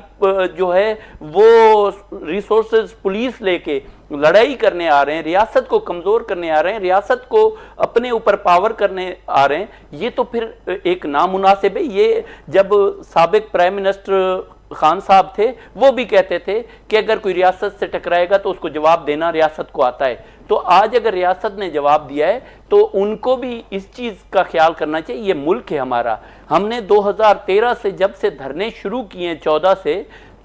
Speaker 4: जो है वो रिसोर्सेज पुलिस लेके लड़ाई करने आ रहे हैं, रियासत को कमजोर करने आ रहे हैं, रियासत को अपने ऊपर पावर करने आ रहे हैं। ये तो फिर एक नामुनासिब है। ये जब साबिक प्राइम मिनिस्टर खान साहब थे वो भी कहते थे कि अगर कोई रियासत से टकराएगा तो उसको जवाब देना रियासत को आता है। तो आज अगर रियासत ने जवाब दिया है तो उनको भी इस चीज़ का ख्याल करना चाहिए। ये मुल्क है हमारा। हमने 2013 से जब से धरने शुरू किए, 14 से,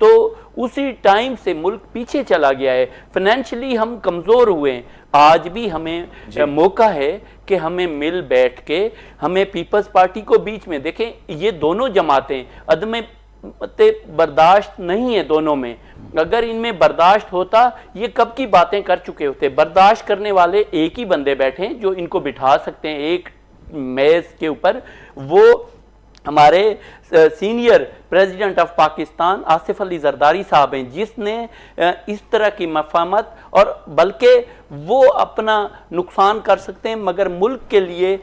Speaker 4: तो उसी टाइम से मुल्क पीछे चला गया है। फाइनेंशियली हम कमज़ोर हुए हैं। आज भी हमें मौका है कि हमें मिल बैठ के, हमें पीपल्स पार्टी को बीच में देखें। ये दोनों जमातें अदम बर्दाश्त नहीं है दोनों में। अगर इनमें बर्दाश्त होता ये कब की बातें कर चुके होते। बर्दाश्त करने वाले एक ही बंदे बैठे हैं जो इनको बिठा सकते हैं एक मेज के ऊपर। वो हमारे senior president of Pakistan Asif Ali Zardari साहब हैं, जिसने इस तरह की मफाहमत, और बल्कि वो अपना नुकसान कर सकते हैं मगर मुल्क के लिए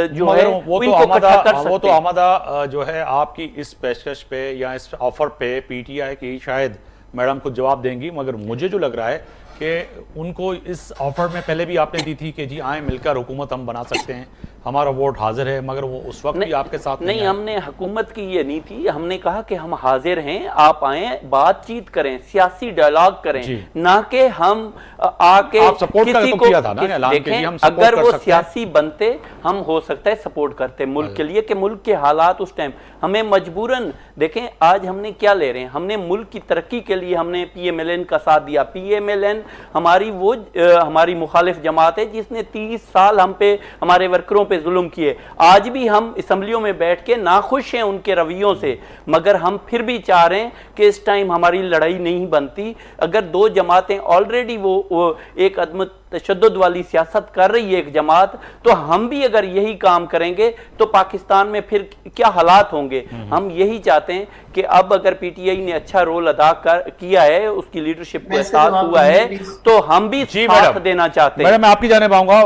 Speaker 4: जो है
Speaker 1: वो तो आमदा जो है आपकी इस पेशकश पे या इस ऑफर पे पीटीआई की शायद मैडम खुद जवाब देंगी। मगर मुझे जो लग रहा है कि उनको इस ऑफर में पहले भी आपने दी थी कि जी आए मिलकर हुकूमत हम बना सकते हैं, हमारा वोट हाजिर है, मगर वो उस वक्त भी आपके साथ
Speaker 4: नहीं। हमने हुकूमत की ये नहीं थी, हमने कहा कि हम हाजिर हैं, आप आए, बातचीत करें, सियासी डायलॉग करें, ना कि हम आके किसी को देखें। अगर वो सियासी बनते हम हो सकता है सपोर्ट करते मुल्क के लिए, कि मुल्क के हालात उस टाइम हमें मजबूरन देखें। आज हमने क्या ले रहे हैं, हमने मुल्क की तरक्की के लिए हमने PMLN का साथ दिया। PMLN हमारी वो हमारी मुखालिफ जमात है जिसने 30 साल हम पे, हमारे वर्करों पे जुल्म किए। आज भी हम असम्बलियों में बैठ के नाखुश हैं उनके रवैयों से, मगर हम फिर भी चाह रहे हैं कि इस टाइम हमारी लड़ाई नहीं बनती। अगर दो जमातें ऑलरेडी वो एक अदम तशद्दुद वाली सियासत कर रही है एक जमात, तो हम भी अगर यही काम करेंगे तो पाकिस्तान में फिर क्या हालात होंगे। हम यही चाहते हैं कि अब अगर पीटीआई ने अच्छा रोल अदा किया है, उसकी लीडरशिप को एहसास हुआ है, तो हम भी साथ देना चाहते हैं।
Speaker 1: मैडम मैं आपकी जाने पाऊंगा।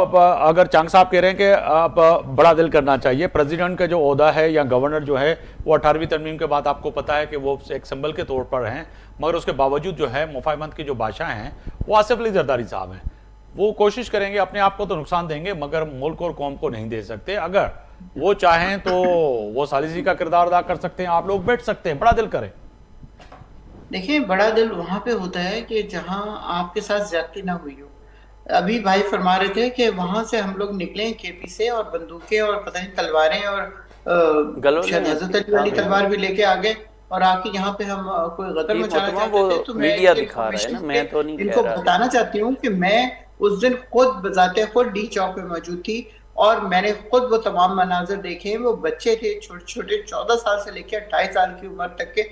Speaker 1: अगर चांग साहब कह रहे हैं कि आप बड़ा दिल करना चाहिए, प्रेसिडेंट का जो ओहदा है या गवर्नर जो है वो 18वीं तरमीम के बाद आपको पता है कि वो एक सिंबल के तौर पर हैं, मगर उसके बावजूद जो है मुफाहमत की जो बादशाह हैं वो आसिफ अली जरदारी साहब हैं। वो कोशिश करेंगे, अपने आप को तो नुकसान देंगे मगर मुल्क और कौम को नहीं दे सकते। अगर वो चाहें तो वो सालिसी का किरदार अदा कर सकते हैं, आप लोग बैठ सकते हैं, बड़ा दिल करें।
Speaker 2: देखिए, बड़ा दिल वहां पे होता है कि जहां आपके साथ ज्यादती ना हुई हो। अभी भाई फरमा रहे थे कि वहां से हम लोग निकले केपी से और बंदूकें और पता नहीं तलवारें और शायद हजरत अली वाली तलवार भी लेके आ गए और आके यहाँ पे हम कोई गदर मचाना चाहते थे। तो मैं इनको बताना चाहती हूँ कि मैं उस दिन खुद बजाते खुद डी चौक में मौजूद थी और मैंने खुद वो तमाम मनाजर देखे। वो बच्चे थे छोटे छोटे, 14 साल से लेकर 28 साल की उम्र तक के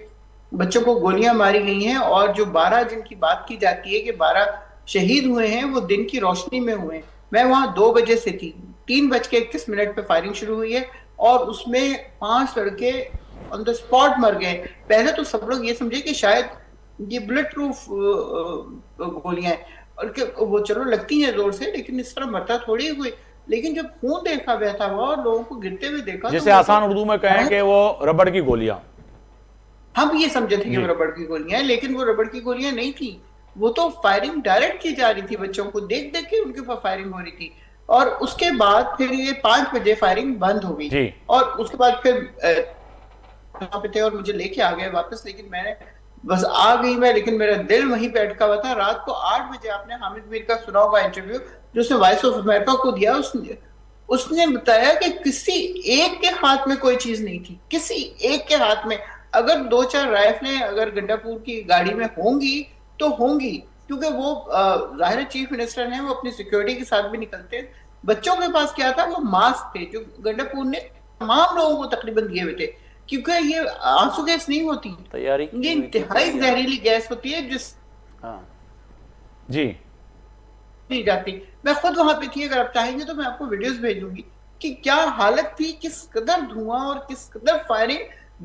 Speaker 2: बच्चों को गोलियां मारी गई हैं। और जो 12 जिनकी बात की जाती है कि 12 शहीद हुए हैं, वो दिन की रोशनी में हुए। मैं वहां 2 बजे से थी, 3:31 पे फायरिंग शुरू हुई है और उसमें 5 लड़के ऑन द स्पॉट मर गए। पहले तो सब लोग ये समझे कि शायद ये बुलेट प्रूफ गोलियां हैं। और वो चलो लगती है जोर से, लेकिन इस तरह मरता थोड़ी है कोई। लेकिन जब खून देखा बहता हुआ और लोगों को गिरते हुए देखा,
Speaker 1: जैसे आसान उर्दू में कहें कि वो रबड़ की गोलियां,
Speaker 2: हम ये समझे थे कि वो रबड़ की गोलियां हैं, लेकिन वो रबड़ की गोलियां नहीं थी। वो तो फायरिंग डायरेक्ट की जा रही थी, बच्चों को देख देख के उनके ऊपर फायरिंग हो रही थी। और उसके बाद फिर ये 5 बजे फायरिंग बंद हो गई और उसके बाद फिर वहां पे थे और मुझे लेके आ गए वापस। लेकिन मैंने बस आ गई मैं, लेकिन मेरा दिल वहीं पे अटका हुआ था। रात को 8 बजे आपने हामिद मीर का सुना होगा इंटरव्यू जो उसने वॉइस ऑफ अमेरिका को दिया। उसने बताया कि किसी एक के हाथ में कोई चीज नहीं थी, किसी एक के हाथ में। अगर 2-4 राइफलें अगर गंडापुर की गाड़ी में होंगी तो होंगी, क्योंकि वो जाहिर चीफ मिनिस्टर हैं, वो अपनी सिक्योरिटी के साथ भी निकलते हैं। बच्चों के पास क्या था, वो मास्क थे जो गंडापुर ने तमाम लोगों को तकरीबन दिए हुए थे, क्योंकि ये आंसू गैस नहीं होती,
Speaker 4: तैयारी
Speaker 2: ये इंतहाई जहरीली गैस होती है जिस
Speaker 1: जी
Speaker 2: नहीं जाती। मैं खुद वहां पे थी, अगर आप चाहेंगे तो मैं आपको वीडियोस भेजूंगी कि क्या हालत थी, किस कदर धुआं और किस कदर फायरिंग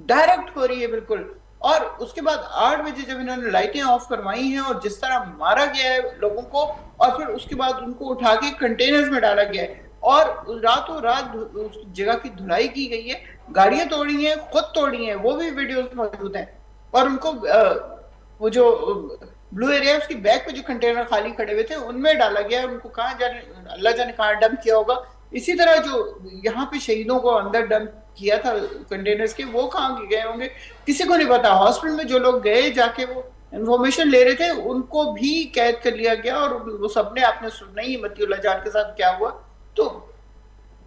Speaker 2: डायरेक्ट हो रही है बिल्कुल। और उसके बाद 8 बजे जब इन्होंने लाइटें ऑफ करवाई हैं और जिस तरह मारा गया है लोगों को, और फिर उसके बाद उनको उठा के कंटेनर्स में डाला गया है और रातों रात उस जगह की धुलाई की गई है, गाड़ियां तोड़ी हैं, खुद तोड़ी हैं, वो भी वीडियोस मौजूद हैं। और उनको वो जो ब्लू एरिया उसकी बैक पे जो कंटेनर खाली खड़े हुए थे उनमें डाला गया है। उनको कहाँ जाने, अल्लाह जाने कहाँ डंप किया होगा। इसी तरह जो यहाँ पे शहीदों को अंदर डंप किया था कंटेनर्स के, वो कहाँ गए होंगे किसी को नहीं पता। हॉस्पिटल में जो लोग गए जाके वो इन्फॉर्मेशन ले रहे थे उनको भी कैद कर लिया गया और वो सबने आपने सुना ही मतीउल्लाह जान के साथ क्या हुआ। तो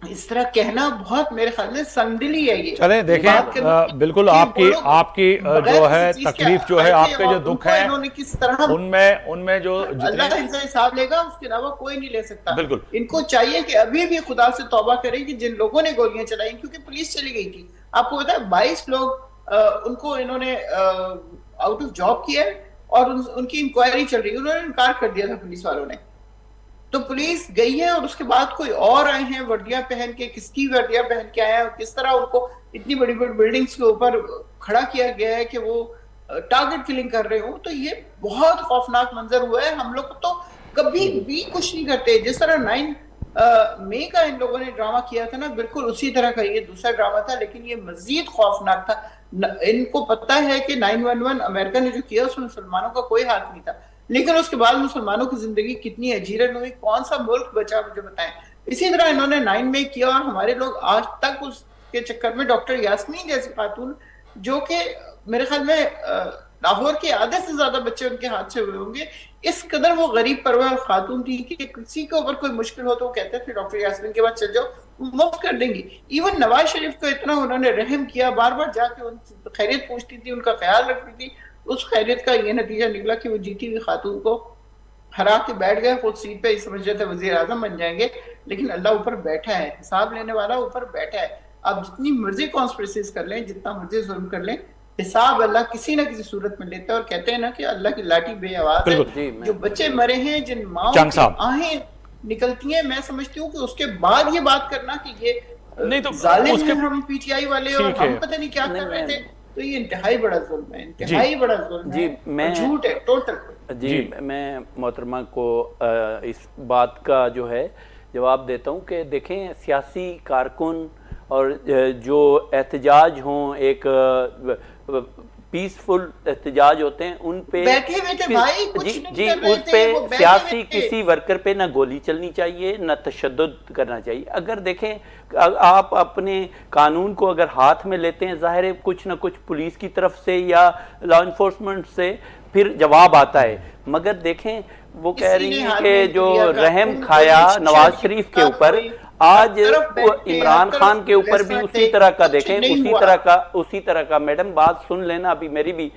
Speaker 2: इस तरह कहना बहुत मेरे ख्याल में संदिली है। ये
Speaker 1: चले देखें बिल्कुल आपकी जो है तकलीफ जो है, आपके जो दुख है,
Speaker 2: इन्होंने किस तरह
Speaker 1: उनमें जो
Speaker 2: अल्लाह इनसे हिसाब लेगा, उसके अलावा कोई नहीं ले सकता।
Speaker 1: बिल्कुल
Speaker 2: इनको चाहिए कि अभी भी खुदा से तौबा करें कि जिन लोगों ने गोलियां चलाई, क्योंकि पुलिस चली गई थी। आपको पता है 22 लोग उनको इन्होंने आउट ऑफ जॉब किया और उनकी इंक्वायरी चल रही है। उन्होंने इनकार कर दिया था पुलिस वालों ने। तो पुलिस गई है और उसके बाद कोई और आए हैं वर्दियां पहन के, किसकी वर्दियां पहन के आए हैं और किस तरह उनको इतनी बड़ी बड़ी बिल्डिंग्स के ऊपर खड़ा किया गया है कि वो टारगेट किलिंग कर रहे हो। तो ये बहुत खौफनाक मंजर हुआ है। हम लोग तो कभी भी कुछ नहीं करते। जिस तरह 9 मई का इन लोगों ने ड्रामा किया था ना, बिल्कुल उसी तरह का ये दूसरा ड्रामा था, लेकिन ये मजीद खौफनाक था। इनको पता है कि 9/11 अमेरिका ने जो किया उसमें मुसलमानों का कोई हाथ नहीं था, लेकिन उसके बाद मुसलमानों की जिंदगी कितनी अजीरन हुई, कौन सा मुल्क बचा, मुझे बताएं। इसी तरह इन्होंने 9 में किया और हमारे लोग आज तक उसके चक्कर में, डॉक्टर यास्मीन जैसी खातून जो कि मेरे ख्याल में लाहौर के आधे से ज्यादा बच्चे उनके हाथ से हुए होंगे, इस कदर वो गरीब परवर खातून थी कि किसी के ऊपर कोई मुश्किल हो तो वो कहते थे डॉक्टर यास्मीन के पास चल जाओ, मुफ्त कर देंगी। इवन नवाज शरीफ को इतना उन्होंने रहम किया, बार बार जाके उनसे खैरियत पूछती थी, उनका ख्याल रखती थी। उस खैरियत का ये नतीजा निकला कि वो जीती हुई खातून को हरा के बैठ गए खुद सीट पे। समझ रहे थे वजीर आजम बन जाएंगे, लेकिन अल्लाह ऊपर बैठा है, हिसाब लेने वाला ऊपर बैठा है। आप जितनी मर्जी कॉन्स्पिरेसीज कर लें, जितना मर्जी जुल्म कर लें, हिसाब अल्लाह किसी ना किसी सूरत में लेता है। और कहते हैं ना कि अल्लाह की लाठी बेआवाज है। जो बच्चे मरे हैं, जिन माओ की आहें निकलती हैं, मैं समझती हूँ कि उसके बाद ये बात करना कि ये
Speaker 1: नहीं तो
Speaker 2: जालिम हैं हम पीटीआई वाले और हम पता नहीं क्या कर रहे थे, तो ये इंतहाई बड़ा जुल्म है, इंतहाई बड़ा जुल्म है, मैं झूठ है टोटल।
Speaker 4: जी मैं मोहतरमा को इस बात का जो है जवाब देता हूँ कि देखें, सियासी कारकुन और जो एहतजाज हों, एक पीसफुल एहतजाज होते हैं, उन पे
Speaker 2: बैठे हुए थे भाई, कुछ नहीं कर रहे
Speaker 4: उस पे सियासी किसी वर्कर पे ना गोली चलनी चाहिए, ना तशद्दुद करना चाहिए। अगर देखें आप अपने कानून को अगर हाथ में लेते हैं, जाहिर है कुछ ना कुछ पुलिस की तरफ से या लॉ इन्फोर्समेंट से फिर जवाब आता है। मगर देखें वो कह रही है कि जो रहम खाया नवाज शरीफ के ऊपर, आज इमरान खान के ऊपर भी उसी तरह का देखें, उसी तरह का मैडम बात सुन लेना अभी मेरी भी।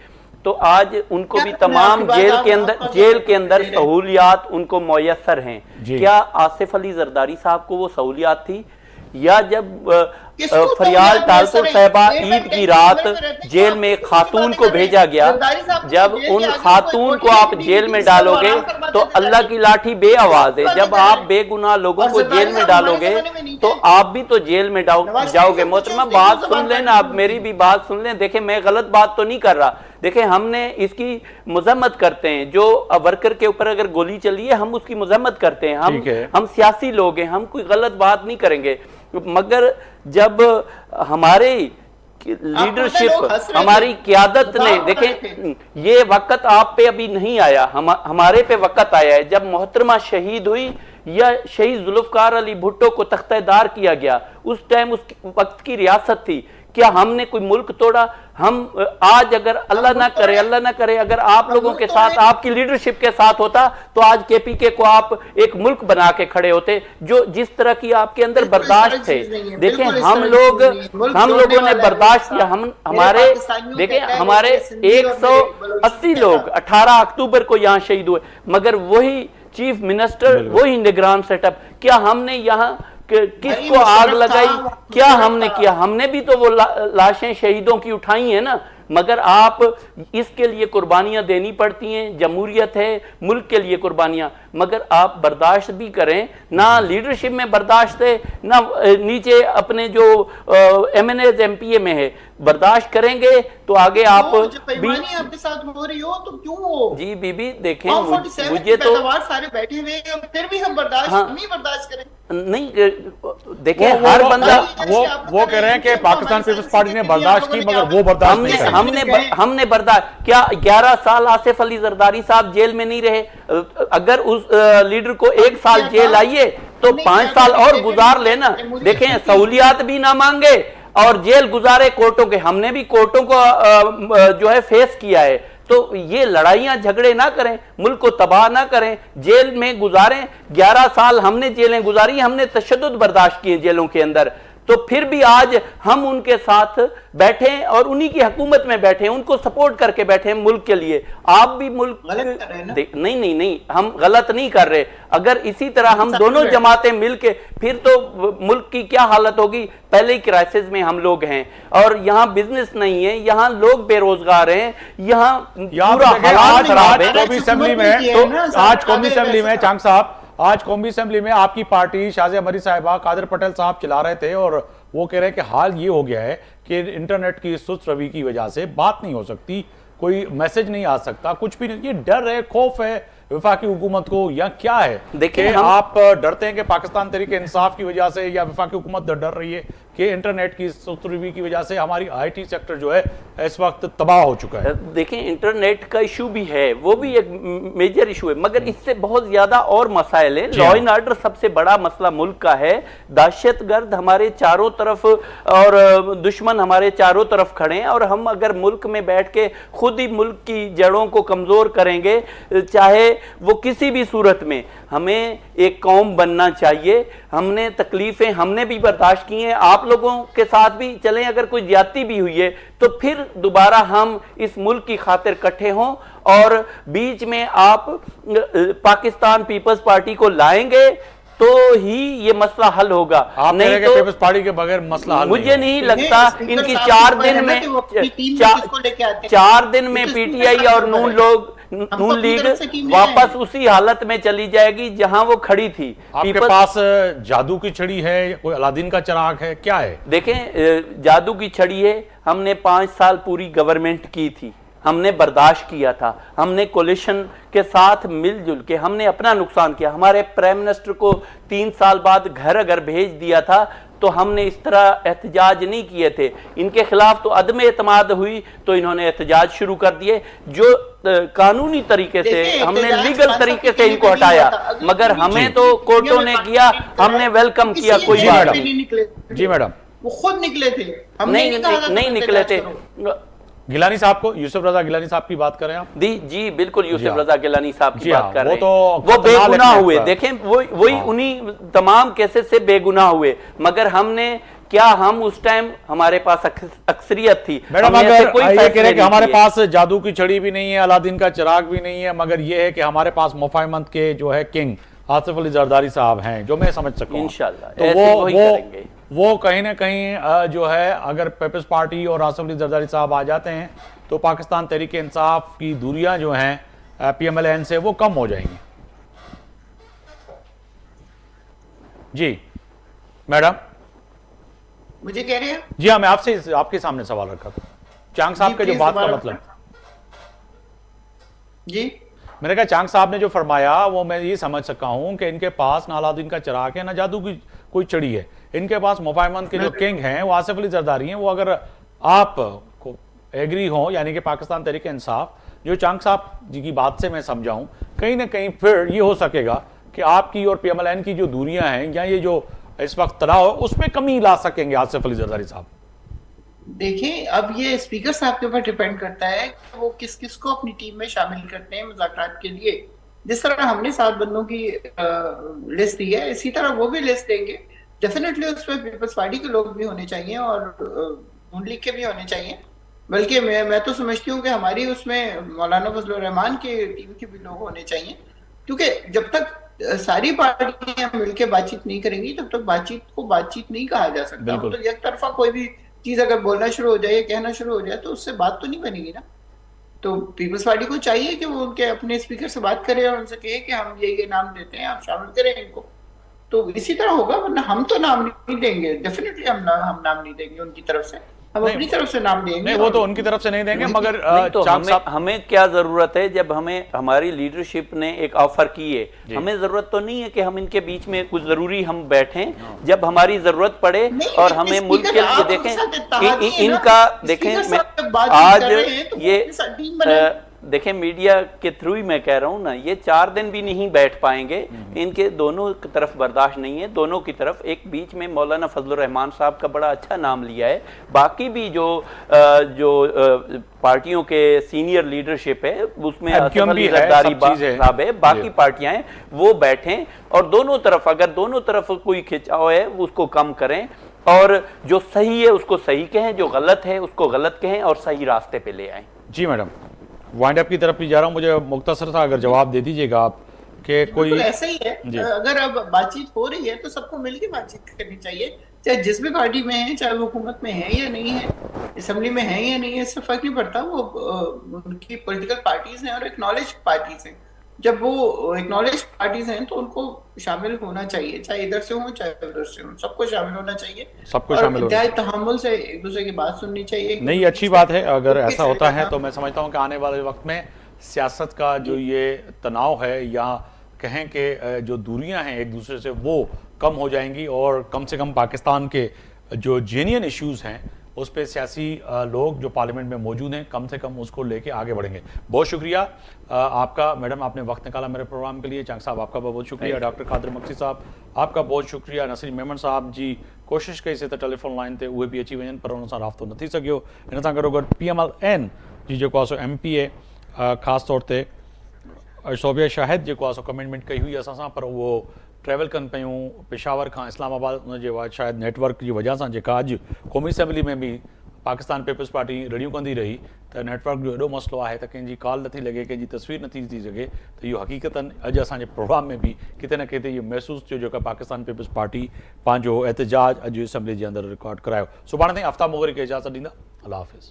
Speaker 4: तो आज उनको भी तमाम जेल के अंदर सहूलियात उनको मुयस्सर हैं। क्या आसिफ अली जरदारी साहब को वो सहूलियात थी? या जब फरियाल तालपुर साहिबा ईद की रात जेल में खातून को भेजा गया, जब उन खातून को आप जेल में डालोगे तो अल्लाह की लाठी बेआवाज है। जब आप बेगुनाह लोगों को जेल में डालोगे तो आप भी तो जेल में
Speaker 2: नवाज
Speaker 4: जाओगे।
Speaker 2: शरीफ
Speaker 4: मोहतरमा
Speaker 2: कुछ
Speaker 4: बात
Speaker 2: एक
Speaker 4: सुन लेना, आप मेरी भी बात सुन लें। देखें मैं गलत बात तो नहीं कर रहा, देखें हमने इसकी मजम्मत करते हैं, जो वर्कर के ऊपर अगर गोली चली है हम उसकी मजम्मत करते हैं, हम सियासी लोग हैं, हम कोई गलत बात नहीं करेंगे। मगर जब हमारे लीडरशिप हमारी क्यादत ने, देखें ये वक्त आप पे अभी नहीं आया, हमारे पे वक्त आया है। जब मोहतरमा शहीद हुई या शहीद जुल्फकार अली भुट्टो को तख्तेदार किया गया, उस टाइम उस वक्त की रियासत थी, क्या हमने कोई मुल्क तोड़ा? हम आज अगर अल्लाह ना करे अगर आप लोगों के साथ, आपकी लीडरशिप के साथ होता तो आज केपीके को आप एक मुल्क बना के खड़े होते, जो जिस तरह की आपके अंदर बर्दाश्त थे। देखें हम लोगों ने बर्दाश्त किया, हमारे देखें हमारे 180 लोग 18 अक्टूबर को यहाँ शहीद हुए, मगर वही चीफ मिनिस्टर, वही निगरान सेटअप, क्या हमने यहाँ किसको आग लगाई? क्या हमने किया? हमने भी तो वो लाशें शहीदों की उठाई है ना, मगर आप इसके लिए कुर्बानियां देनी पड़ती हैं, जमहूरियत है, मुल्क के लिए कुर्बानियां, मगर आप बर्दाश्त भी करें ना, लीडरशिप में बर्दाश्त है ना, नीचे अपने जो MNAs MPA में है, बर्दाश्त करेंगे तो आगे आप
Speaker 2: भी आपके साथ हो रही हो तो क्यों हो?
Speaker 4: जी बीबी देखें मुझे तो
Speaker 2: सारे बैठे हुए हैं, फिर भी हम बर्दाश्त करें
Speaker 4: नहीं। देखें हर बंदा
Speaker 1: वो कह रहे हैं कि पाकिस्तान पीपल्स पार्टी ने बर्दाश्त की, मगर वो बर्दाश्त नहीं करेंगे।
Speaker 4: हमने बर्दाश्त क्या? 11 साल आसिफ अली जरदारी साहब जेल में नहीं रहे? अगर उस लीडर को 1 साल जेल आइए तो 5 साल और गुजार लेना। देखें सहूलियात भी ना मांगे और जेल गुजारे कोर्टों के, हमने भी कोर्टों को जो है फेस किया है। तो ये लड़ाइयां झगड़े ना करें, मुल्क को तबाह ना करें, जेल में गुजारें। 11 साल हमने जेलें गुजारी, हमने तशद्दुद बर्दाश्त किए जेलों के अंदर, तो फिर भी आज हम उनके साथ बैठे और उन्हीं की हुकूमत में बैठे, उनको सपोर्ट करके बैठे मुल्क के लिए। आप भी मुल्क नहीं, हम गलत नहीं कर रहे। अगर इसी तरह हम दोनों जमातें मिलके, फिर तो मुल्क की क्या हालत होगी। पहले ही क्राइसिस में हम लोग हैं और यहाँ बिजनेस नहीं है, यहाँ लोग बेरोजगार हैं, यहाँ पूरा हालात खराब है।
Speaker 1: आज कौमी असेंबली में चांग साहब, आज कौमी असेंबली में आपकी पार्टी शाजिया मरी साहिबा, कादिर पटेल साहब चिल्ला रहे थे और वो कह रहे हैं कि हाल ये हो गया है कि इंटरनेट की सुस्त रवि की वजह से बात नहीं हो सकती, कोई मैसेज नहीं आ सकता, कुछ भी नहीं। ये डर है, खौफ है वफाकी हुकूमत को या क्या है? देखिए आप डरते हैं कि पाकिस्तान तहरीक इंसाफ की वजह से या वफाकी हुकूमत डर रही है कि इंटरनेट की सुस्त रवि की वजह से हमारी IT सेक्टर जो है इस वक्त तबाह हो चुका है?
Speaker 4: देखें इंटरनेट का इशू भी है, वो भी एक मेजर इशू है, मगर इससे बहुत ज्यादा और मसाइल है। लॉ एंड ऑर्डर सबसे बड़ा मसला मुल्क का है। दहशतगर्द हमारे चारों तरफ और दुश्मन हमारे चारों तरफ खड़े हैं, और हम अगर मुल्क में बैठ के खुद ही मुल्क की जड़ों को कमजोर करेंगे, चाहे वो किसी भी सूरत में, हमें एक कौम बनना चाहिए। हमने तकलीफें हमने भी बर्दाश्त की हैं, आप लोगों के साथ भी चलें। अगर कोई ज्यादती भी हुई है तो फिर दोबारा हम इस मुल्क की खातिर इकट्ठे हों और बीच में आप पाकिस्तान पीपल्स पार्टी को लाएंगे तो ही ये मसला हल होगा।
Speaker 1: आप नहीं तो पीपल्स पार्टी के बगैर मसला हल
Speaker 4: मुझे नहीं लगता। इनकी 4 दिन में PTI और नून लीग वापस उसी हालत में चली जाएगी जहां वो खड़ी थी।
Speaker 1: आपके पास जादू की छड़ी है, कोई अलादीन का चिराग है, क्या है?
Speaker 4: देखें जादू की छड़ी है। हमने 5 साल पूरी गवर्नमेंट की थी, हमने बर्दाश्त किया था, हमने कोलिशन के साथ मिलजुल के हमने अपना नुकसान किया। हमारे प्राइम मिनिस्टर को 3 साल बाद घर अगर भेज दिया था तो हमने इस तरह एहतजाज नहीं किए थे। इनके खिलाफ तो अदम एतमाद हुई तो इन्होंने एहतजाज शुरू कर दिए, जो कानूनी तरीके से हमने लीगल तरीके से इनको हटाया, मगर हमें तो कोर्टों ने किया, हमने वेलकम किया। कोई बात नहीं।
Speaker 1: जी मैडम,
Speaker 2: वो खुद निकले थे,
Speaker 4: नहीं निकले थे।
Speaker 1: गिलानी साहब को, यूसुफ रजा गिलानी साहब की बात करें आप?
Speaker 4: जी बिल्कुल, यूसुफ रजा गिलानी साहब की बात कर रहे हैं।
Speaker 1: वो
Speaker 4: बेगुनाह हुए। देखें वही उन्हीं तमाम केसेस से बेगुनाह हुए, मगर हमने क्या, हम उस टाइम हमारे पास अक्सरियत थी।
Speaker 1: मैडम अगर ये कह रहे हैं कि हमारे पास जादू की छड़ी भी नहीं है, अलादीन का चिराग भी नहीं है, मगर ये है कि हमारे पास मुफाहिमत के जो है किंग आसिफ अली जरदारी साहब हैं, जो मैं समझ सकूं
Speaker 4: इंशाल्लाह।
Speaker 1: तो वो कहीं ना कहीं जो है, अगर पीपल्स पार्टी और आसिफ अली जरदारी साहब आ जाते हैं तो पाकिस्तान तहरीक इंसाफ की दूरियां जो हैं PMLN से वो कम हो जाएंगी। जी मैडम
Speaker 2: मुझे कह रहे हैं
Speaker 1: जी हाँ, मैं आपसे आपके सामने सवाल रखा था चांग साहब
Speaker 2: जी,
Speaker 1: के जो
Speaker 2: प्लीज
Speaker 1: बात का
Speaker 2: दोबारा
Speaker 1: मतलब,
Speaker 2: जी।
Speaker 1: मैंने कहा चांग साहब ने जो फरमाया वो मैं ये समझ सका हूं कि इनके पास ना अलाउद्दीन का चिराग है ना जादू की कोई चड़ी है, इनके पास मोफायमंद के जो किंग हैं वो आसिफ अली जरदारी हैं। वो अगर आप को एग्री हो, यानी कि पाकिस्तान तहरीक इंसाफ, जो चांग साहब जी की बात से मैं समझाऊं, कहीं ना कहीं फिर ये हो सकेगा कि आपकी और PMLN की जो दूरियां हैं या ये जो इस वक्त तनाव है उसमें कमी ला सकेंगे आसिफ अली जरदारी साहब।
Speaker 2: देखिए, अब ये स्पीकर साहब के ऊपर डिपेंड करता है कि वो किस किस को अपनी टीम में शामिल करते हैं मुज़ाकरात के लिए। जिस तरह हमने 7 बंदों की लिस्ट दी है, इसी तरह वो भी लिस्ट देंगे। डेफिनेटली उसमें पीपल्स पार्टी के लोग भी होने चाहिए और नून लीग के भी होने चाहिए। बल्कि मैं तो समझती हूँ कि हमारी उसमें मौलाना फजलुर रहमान के टीम के भी लोग होने चाहिए, क्योंकि जब तक सारी पार्टियां मिलकर बातचीत नहीं करेंगी तब तक बातचीत को बातचीत नहीं कहा जा सकता।
Speaker 1: बिल्कुल।
Speaker 2: तो एक तरफा कोई भी चीज अगर बोलना शुरू हो जाए, कहना शुरू हो जाए, तो उससे बात तो नहीं बनेगी ना। तो पीपल्स पार्टी को चाहिए कि वो उनके अपने स्पीकर से बात करे और उनसे कहे कि हम ये नाम देते हैं, आप शामिल करें इनको। तो इसी तरह होगा, वरना हम तो नाम नहीं देंगे, डेफिनेटली हम नाम नहीं देंगे उनकी तरफ से, हम
Speaker 1: नहीं,
Speaker 2: अपनी तरफ से नाम देंगे।
Speaker 1: नहीं वो तो उनकी तरफ से नहीं देंगे, मगर
Speaker 4: नहीं तो
Speaker 1: चांग साहब
Speaker 4: हमें क्या जरूरत है, जब हमें हमारी लीडरशिप ने एक ऑफर की है, हमें जरूरत तो नहीं है कि हम इनके बीच में कुछ जरूरी हम बैठें। जब हमारी जरूरत पड़े
Speaker 2: नहीं,
Speaker 4: और हमें
Speaker 2: स्पीकर
Speaker 4: मुल्क के लिए
Speaker 2: आप
Speaker 4: देखें,
Speaker 2: उनके साथ इत्तेहादी है ना।
Speaker 4: इनका देखें,
Speaker 2: स्पीकर
Speaker 4: मैं
Speaker 2: साहब जब बातचीत
Speaker 4: आज
Speaker 2: कर रहे हैं तो वो
Speaker 4: ये
Speaker 2: अपनी साथ टीम बनाए।
Speaker 4: देखें मीडिया के थ्रू ही मैं कह रहा हूं ना, ये 4 दिन भी नहीं बैठ पाएंगे, इनके दोनों की तरफ बर्दाश्त नहीं है। दोनों की तरफ एक बीच में मौलाना फजलुर रहमान साहब का बड़ा अच्छा नाम लिया है, बाकी भी जो पार्टियों के सीनियर लीडरशिप है उसमें आसिफ अली जरदारी साहब है, बाकी पार्टियां हैं, वो बैठें और दोनों तरफ, अगर दोनों तरफ कोई खिंचाव है उसको कम करें और जो सही है उसको सही कहें, जो गलत है उसको गलत कहें और सही रास्ते पे ले आएं।
Speaker 1: जी मैडम, वाइंड अप की तरफ भी जा रहा हूं, मुझे मुख्तसर सा अगर जवाब दे दीजिएगा आप कि कोई
Speaker 2: ऐसा ही है। अगर अब बातचीत हो रही है तो सबको मिलकर बातचीत करनी चाहिए, चाहे जिस भी पार्टी में है, चाहे वो हुकूमत में है या नहीं है, असेंबली में है या नहीं है, इससे फर्क नहीं पड़ता। वो उनकी पॉलिटिकल पार्टीज हैं और एक्नॉलेज पार्टीज हैं। जब वो एक्नॉलेज पार्टीज हैं तो उनको शामिल होना चाहिए, चाहे इधर से हो चाहे उधर से हो, सबको शामिल होना चाहिए,
Speaker 1: सबको शामिल होना
Speaker 2: चाहिए। तहम्मुल से एक दूसरे की बात सुननी चाहिए।
Speaker 1: नहीं, अच्छी बात है अगर ऐसा होता है, तो मैं समझता हूं कि आने वाले वक्त में सियासत का जो ये तनाव है या कहें कि जो दूरियां हैं एक दूसरे से वो कम हो जाएंगी और कम से कम पाकिस्तान के जो जेन्युइन इश्यूज हैं उस पर सियासी लोग जो पार्लियामेंट में मौजूद हैं कम से कम उसको लेके आगे बढ़ेंगे। बहुत शुक्रिया आपका मैडम, आपने वक्त निकाला मेरे प्रोग्राम के लिए। चांग साहब आपका बहुत बहुत शुक्रिया। डॉक्टर कादिर मक्सी साहब आपका बहुत शुक्रिया। नसीर मेमन साहब जी कोशिश कई से टेलीफोन लाइन ते उहे बि अची वञनि पर उन सां राब्तो न थी सघियो। इन सां गॾोगॾु PMLN जी जेको आहे सो MPA ख़ासि तौर ते शोबिया शाहिद जेको आहे सो कमिटमेंट कई हुई असां सां, पर उहो ट्रैवल कनि पियूं पेशावर खां इस्लामाबाद, उनजे शायदि नेटवर्क जी वजह सां जेका अॼु क़ौमी असेंबली में बि पाकिस्तान पीपल्स पार्टी रड़ियूं कंदी रही, त नेटवर्क जो एॾो मसइलो आहे त कंहिंजी कॉल नथी लॻे, कंहिंजी तस्वीर नथी थी सघे। त इहो हक़ीक़तनि अॼु असांजे प्रोग्राम में बि किथे न किथे इहो महसूसु थियो जेका पाकिस्तान पीपल्स पार्टी पंहिंजो एहतजाज अॼु असेंबली जे अंदरि रिकॉर्ड करायो। सुभाणे ताईं आफ्ताब मोगरी खे इजाज़त ॾींदा। अल्लाह हाफ़िज़।